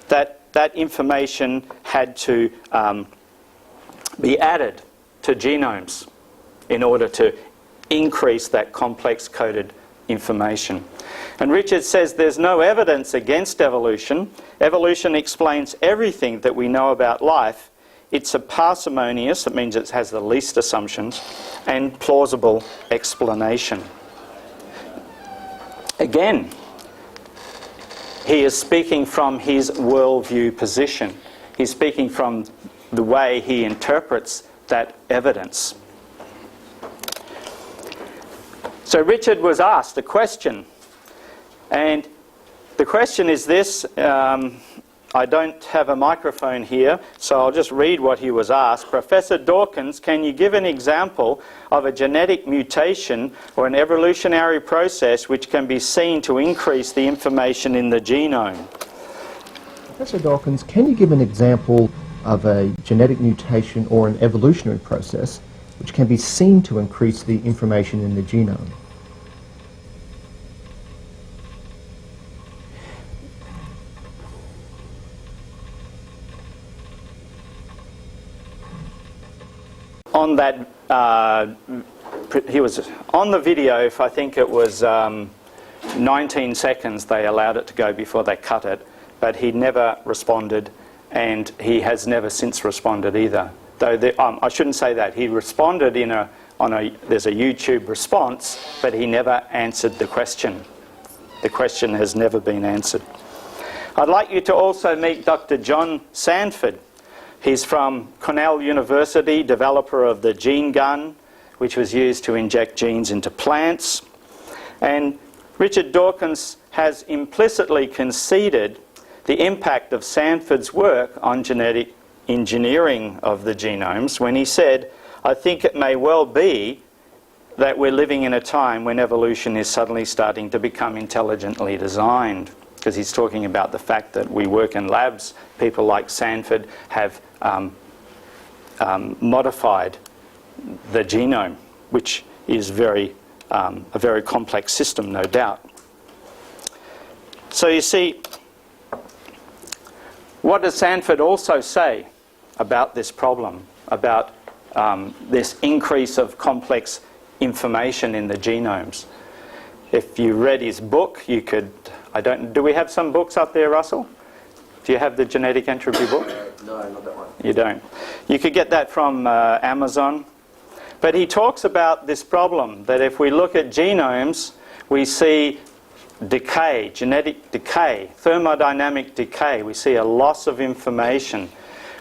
that information had to be added to genomes in order to increase that complex coded information. And Richard says there's no evidence against evolution. Evolution explains everything that we know about life. It's a parsimonious, that means it has the least assumptions, and plausible explanation. Again, he is speaking from his worldview position. He's speaking from the way he interprets that evidence. So Richard was asked a question, and the question is this. I don't have a microphone here, so I'll just read what he was asked. Professor Dawkins, can you give an example of a genetic mutation or an evolutionary process which can be seen to increase the information in the genome? Professor Dawkins, can you give an example of a genetic mutation or an evolutionary process which can be seen to increase the information in the genome? On that, he was on the video, I think it was 19 seconds they allowed it to go before they cut it, but he never responded, and he has never since responded either. Though I shouldn't say that. He responded there's a YouTube response, but he never answered the question. The question has never been answered. I'd like you to also meet Dr. John Sanford. He's from Cornell University, developer of the gene gun, which was used to inject genes into plants. And Richard Dawkins has implicitly conceded the impact of Sanford's work on genetic engineering of the genomes when he said, I think it may well be that we're living in a time when evolution is suddenly starting to become intelligently designed. Because he's talking about the fact that we work in labs. People like Sanford have modified the genome, which is a very complex system, no doubt. So you see, what does Sanford also say about this problem, about this increase of complex information in the genomes? If you read his book, you could... do we have some books up there, Russell? Do you have the genetic entropy book? No, not that one. You don't. You could get that from Amazon. But he talks about this problem, that if we look at genomes, we see decay, genetic decay, thermodynamic decay. We see a loss of information.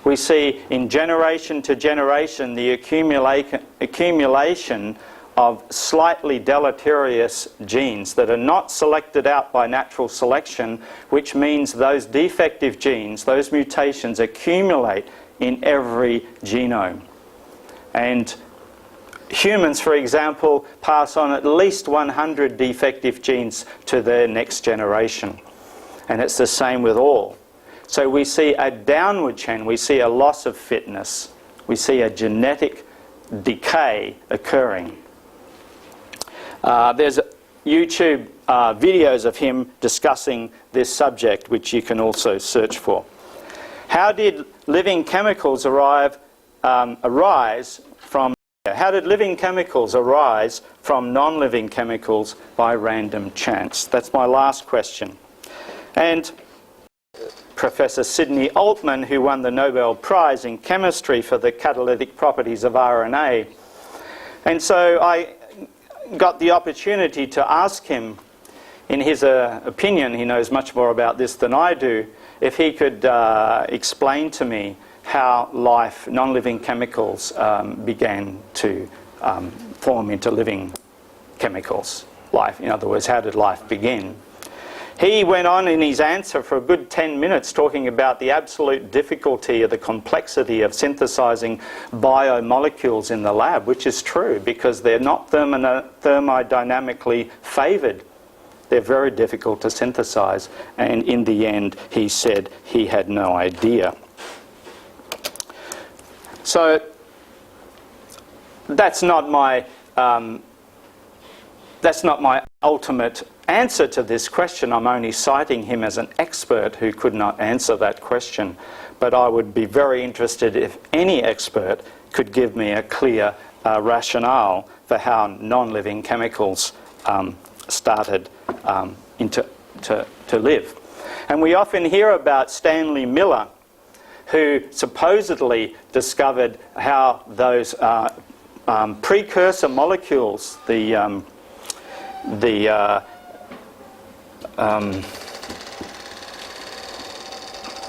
We see in generation to generation the accumulation of slightly deleterious genes that are not selected out by natural selection, which means those defective genes, those mutations, accumulate in every genome. And humans, for example, pass on at least 100 defective genes to their next generation. And it's the same with all. So we see a downward trend, we see a loss of fitness, we see a genetic decay occurring. There's YouTube videos of him discussing this subject, which you can also search for. How did living chemicals arise from non-living chemicals by random chance? That's my last question. And Professor Sidney Altman, who won the Nobel Prize in Chemistry for the catalytic properties of RNA. And so I got the opportunity to ask him, in his opinion, he knows much more about this than I do, if he could explain to me how life, non-living chemicals, began to form into living chemicals. Life, in other words, how did life begin? He went on in his answer for a good 10 minutes talking about the absolute difficulty of the complexity of synthesizing biomolecules in the lab, which is true because they're not thermodynamically favored. They're very difficult to synthesize, and in the end he said he had no idea. So that's not my ultimate answer to this question. I'm only citing him as an expert who could not answer that question. But I would be very interested if any expert could give me a clear rationale for how non-living chemicals started to live. And we often hear about Stanley Miller, who supposedly discovered how those precursor molecules,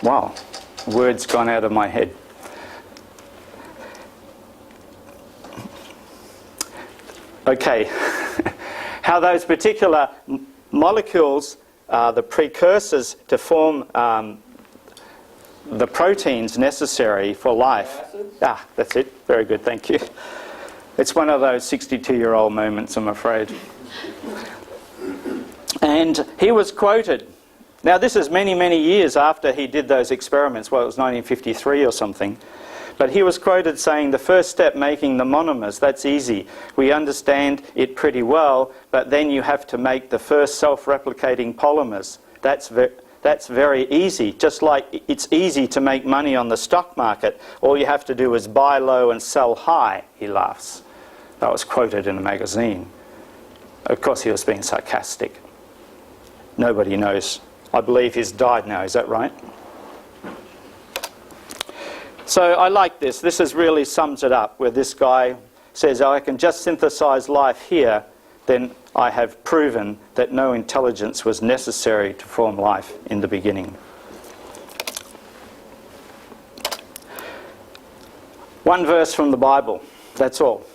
wow, words gone out of my head. Okay, how those particular molecules, the precursors to form the proteins necessary for life. Ah, that's it. Very good, thank you. It's one of those 62-year-old moments, I'm afraid. And he was quoted. Now, this is many, many years after he did those experiments. Well, it was 1953 or something. But he was quoted saying, the first step, making the monomers, that's easy. We understand it pretty well, but then you have to make the first self-replicating polymers. That's very easy. Just like it's easy to make money on the stock market. All you have to do is buy low and sell high, he laughs. That was quoted in a magazine. Of course, he was being sarcastic. Nobody knows. I believe he's died now, is that right? So I like this. This really sums it up, where this guy says, oh, I can just synthesize life here, then I have proven that no intelligence was necessary to form life in the beginning. One verse from the Bible, that's all.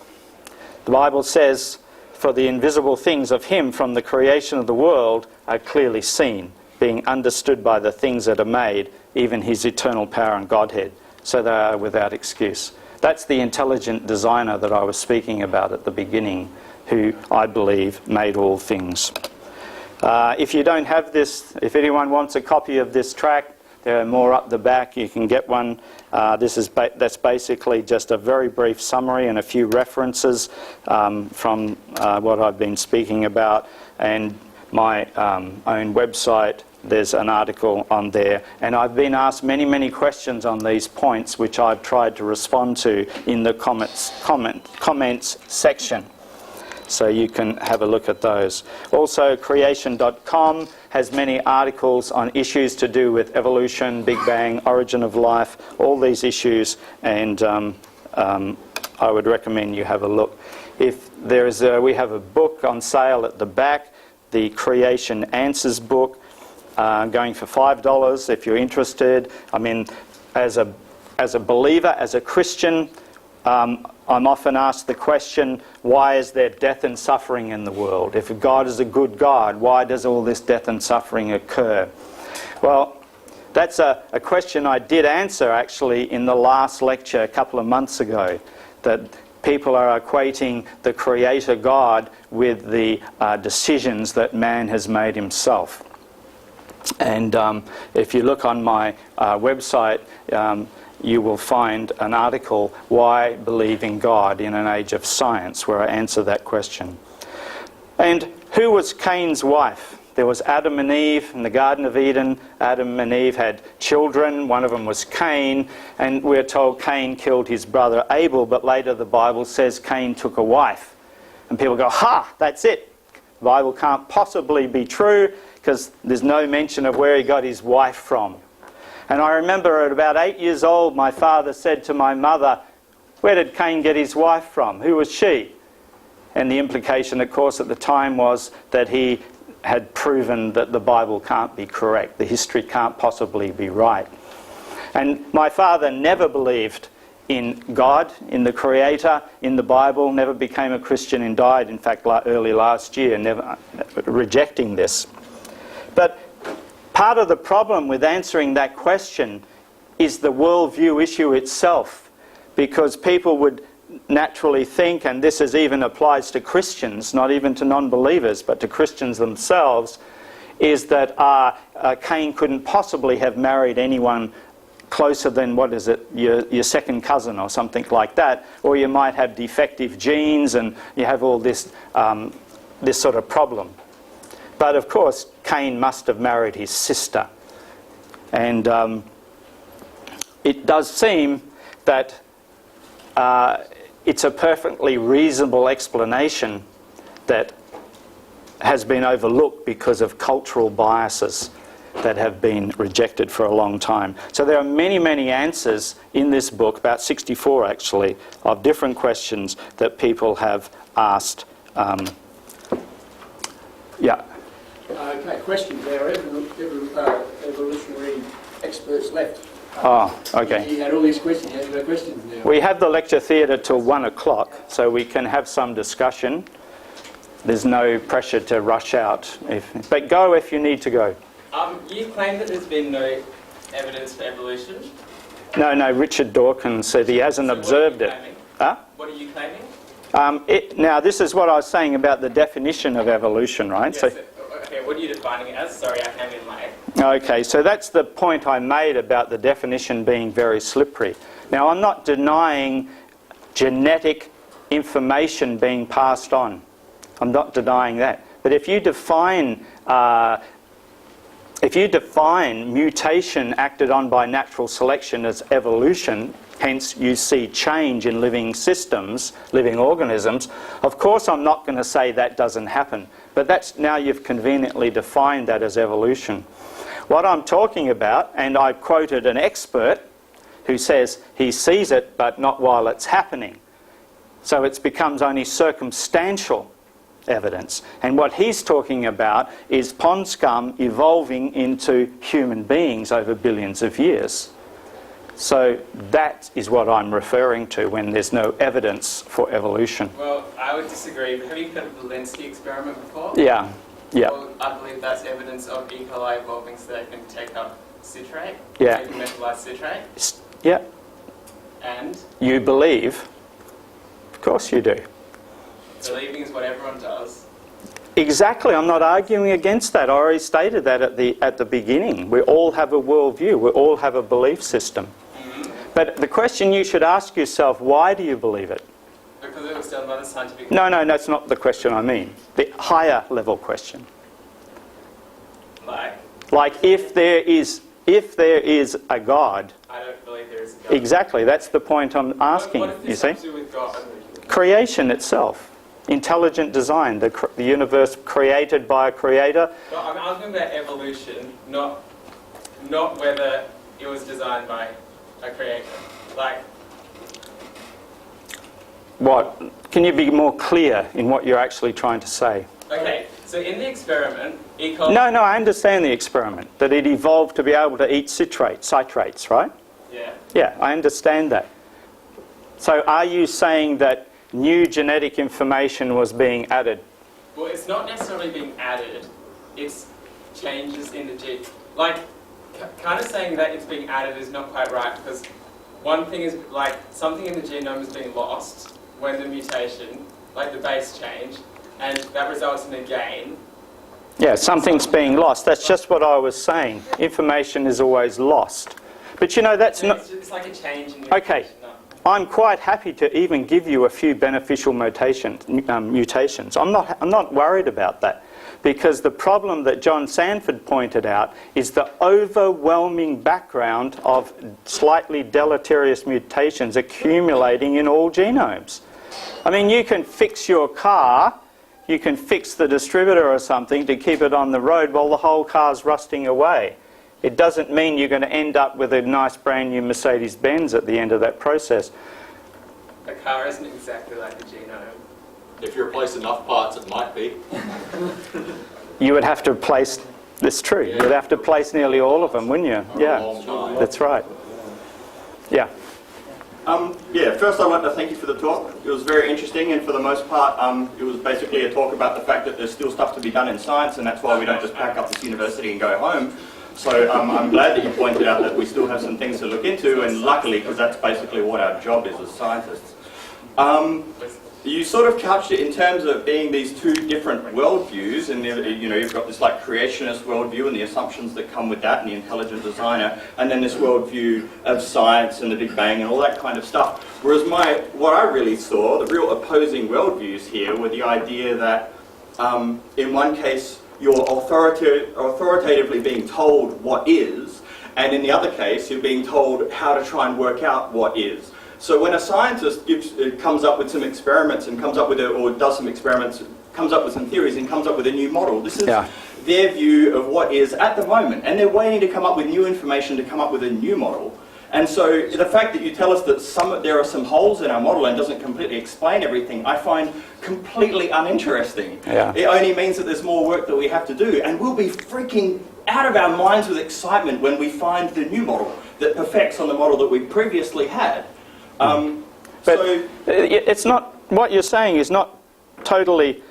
The Bible says, for the invisible things of him from the creation of the world are clearly seen, being understood by the things that are made, even his eternal power and Godhead, so they are without excuse. That's the intelligent designer that I was speaking about at the beginning, who I believe made all things. If you don't have this, if anyone wants a copy of this track, there are more up the back. You can get one. That's basically just a very brief summary and a few references from what I've been speaking about, and my own website. There's an article on there, and I've been asked many, many questions on these points, which I've tried to respond to in the comments section. So you can have a look at those. Also, creation.com has many articles on issues to do with evolution, Big Bang, origin of life, all these issues, and I would recommend you have a look. If there is we have a book on sale at the back, the Creation Answers book, going for $5 if you're interested. I mean, as a believer, as a Christian, I'm often asked the question, why is there death and suffering in the world? If God is a good God, why does all this death and suffering occur? Well, that's a question I did answer actually in the last lecture a couple of months ago, that people are equating the Creator God with the decisions that man has made himself. And if you look on my website, you will find an article, Why Believe in God in an Age of Science, where I answer that question. And who was Cain's wife? There was Adam and Eve in the Garden of Eden. Adam and Eve had children. One of them was Cain. And we're told Cain killed his brother Abel, but later the Bible says Cain took a wife. And people go, ha, that's it. The Bible can't possibly be true because there's no mention of where he got his wife from. And I remember at about 8 years old, my father said to my mother, where did Cain get his wife from? Who was she? And the implication, of course, at the time was that he had proven that the Bible can't be correct. The history can't possibly be right. And my father never believed in God, in the Creator, in the Bible, never became a Christian and died, in fact, early last year, never rejecting this. But part of the problem with answering that question is the worldview issue itself, because people would naturally think, and this even applies to Christians, not even to non-believers, but to Christians themselves, is that Cain couldn't possibly have married anyone closer than, what is it, your second cousin or something like that, or you might have defective genes and you have all this, this sort of problem. But of course, Cain must have married his sister. And it does seem that it's a perfectly reasonable explanation that has been overlooked because of cultural biases that have been rejected for a long time. So there are many, many answers in this book, about 64 actually, of different questions that people have asked. Yeah. Okay, questions. There are evolutionary experts left. Oh, okay. He had all these questions. He has no questions now. We have the lecture theatre till 1 o'clock, so we can have some discussion. There's no pressure to rush out, but go if you need to go. You claim that there's been no evidence for evolution? No, Richard Dawkins said he hasn't observed it. Huh? What are you claiming? Now, this is what I was saying about the definition of evolution, right? Yes, So, okay, what are you defining it as? Sorry, I came in late. okay, so that's the point I made about the definition being very slippery. Now, I'm not denying genetic information being passed on. I'm not denying that. But if you define mutation acted on by natural selection as evolution, hence you see change in living systems, living organisms, of course I'm not going to say that doesn't happen. But that's, now you've conveniently defined that as evolution. What I'm talking about, and I quoted an expert who says he sees it but not while it's happening. So it becomes only circumstantial evidence. And what he's talking about is pond scum evolving into human beings over billions of years. So that is what I'm referring to when there's no evidence for evolution. Well, I would disagree. Have you heard of the Lenski experiment before? Yeah. Well, I believe that's evidence of E. coli evolving so they can take up citrate. Yeah. They can metallise citrate. Yeah. And? You believe? Of course you do. Believing is what everyone does. Exactly, I'm not arguing against that. I already stated that at the beginning. We all have a worldview, we all have a belief system. Mm-hmm. But the question you should ask yourself, why do you believe it? Because it was done by the scientific... No, that's not the question I mean. The higher level question. Like if there is a God... I don't believe there is a God. Exactly, that's the point I'm asking, what you see? to do with God? Creation itself. Intelligent design, the universe created by a creator. No, I'm asking about evolution, not whether it was designed by a creator. Like... What? Can you be more clear in what you're actually trying to say? Okay, so in the experiment, E. coli... No, I understand the experiment, that it evolved to be able to eat citrates, right? Yeah. Yeah, I understand that. So are you saying that new genetic information was being added? Well, it's not necessarily being added, it's changes in the gene. Like, kind of saying that it's being added is not quite right, because one thing is, like, something in the genome is being lost when the mutation, like the base change, and that results in a gain. Yeah, something's being lost. That's just what I was saying. Information is always lost. But you know, that's So not... it's like a change in the Okay, information. No. I'm quite happy to even give you a few beneficial mutations. I'm not worried about that, because the problem that John Sanford pointed out is the overwhelming background of slightly deleterious mutations accumulating in all genomes. I mean, you can fix your car, you can fix the distributor or something to keep it on the road while the whole car's rusting away. It doesn't mean you're going to end up with a nice brand new Mercedes-Benz at the end of that process. A car isn't exactly like the genome. If you replace enough parts, it might be. You would have to replace, that's true, Yeah. you'd have to replace nearly all of them, wouldn't you? For a Yeah, long time. that's right. Yeah. Yeah, first I'd like to thank you for the talk. It was very interesting, and for the most part, it was basically a talk about the fact that there's still stuff to be done in science, and that's why we don't just pack up this university and go home. So I'm glad that you pointed out that we still have some things to look into, and luckily, because that's basically what our job is as scientists. You sort of couched it in terms of being these two different worldviews, and you know, you've got this like creationist worldview and the assumptions that come with that, and the intelligent designer, and then this worldview of science and the Big Bang and all that kind of stuff. Whereas what I really saw, the real opposing worldviews here, were the idea that in one case you're authoritatively being told what is, and in the other case you're being told how to try and work out what is. So when a scientist comes up with some experiments and comes up with or does some experiments, comes up with some theories and comes up with a new model, this is their view of what is at the moment, and they're waiting to come up with new information to come up with a new model. And so the fact that you tell us that there are some holes in our model and doesn't completely explain everything, I find completely uninteresting. Yeah. It only means that there's more work that we have to do, and we'll be freaking out of our minds with excitement when we find the new model that perfects on the model that we previously had. But it's not, what you're saying is not totally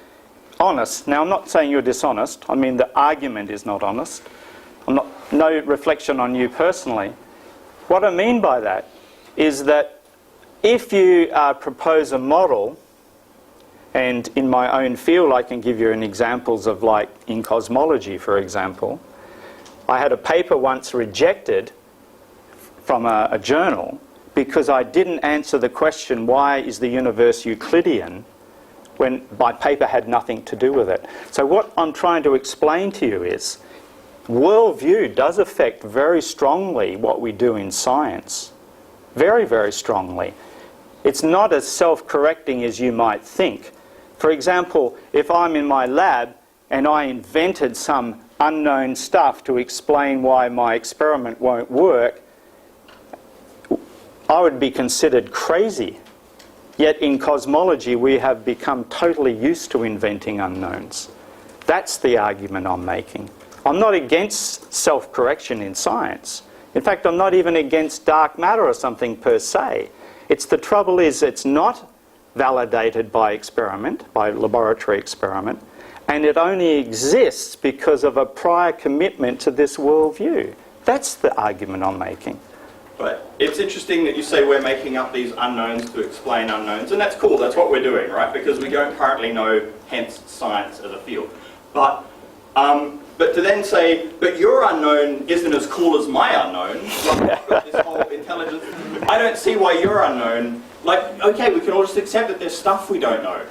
honest. Now, I'm not saying you're dishonest. I mean, the argument is not honest. No reflection on you personally. What I mean by that is that if you propose a model, and in my own field I can give you examples of, like in cosmology, for example, I had a paper once rejected from a journal because I didn't answer the question, why is the universe Euclidean, when my paper had nothing to do with it. So what I'm trying to explain to you is, worldview does affect very strongly what we do in science. Very, very strongly. It's not as self-correcting as you might think. For example, if I'm in my lab and I invented some unknown stuff to explain why my experiment won't work, I would be considered crazy. Yet in cosmology we have become totally used to inventing unknowns. That's the argument I'm making. I'm not against self-correction in science. In fact, I'm not even against dark matter or something per se. The trouble is it's not validated by experiment, by laboratory experiment, and it only exists because of a prior commitment to this worldview. That's the argument I'm making. But it's interesting that you say we're making up these unknowns to explain unknowns, and that's cool, that's what we're doing, right? Because we don't currently know, hence science as a field. But to then say, but your unknown isn't as cool as my unknown, like I've got this whole intelligence, I don't see why your unknown, like, okay, we can all just accept that there's stuff we don't know.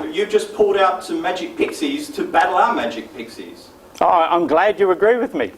You've just pulled out some magic pixies to battle our magic pixies. Oh, I'm glad you agree with me.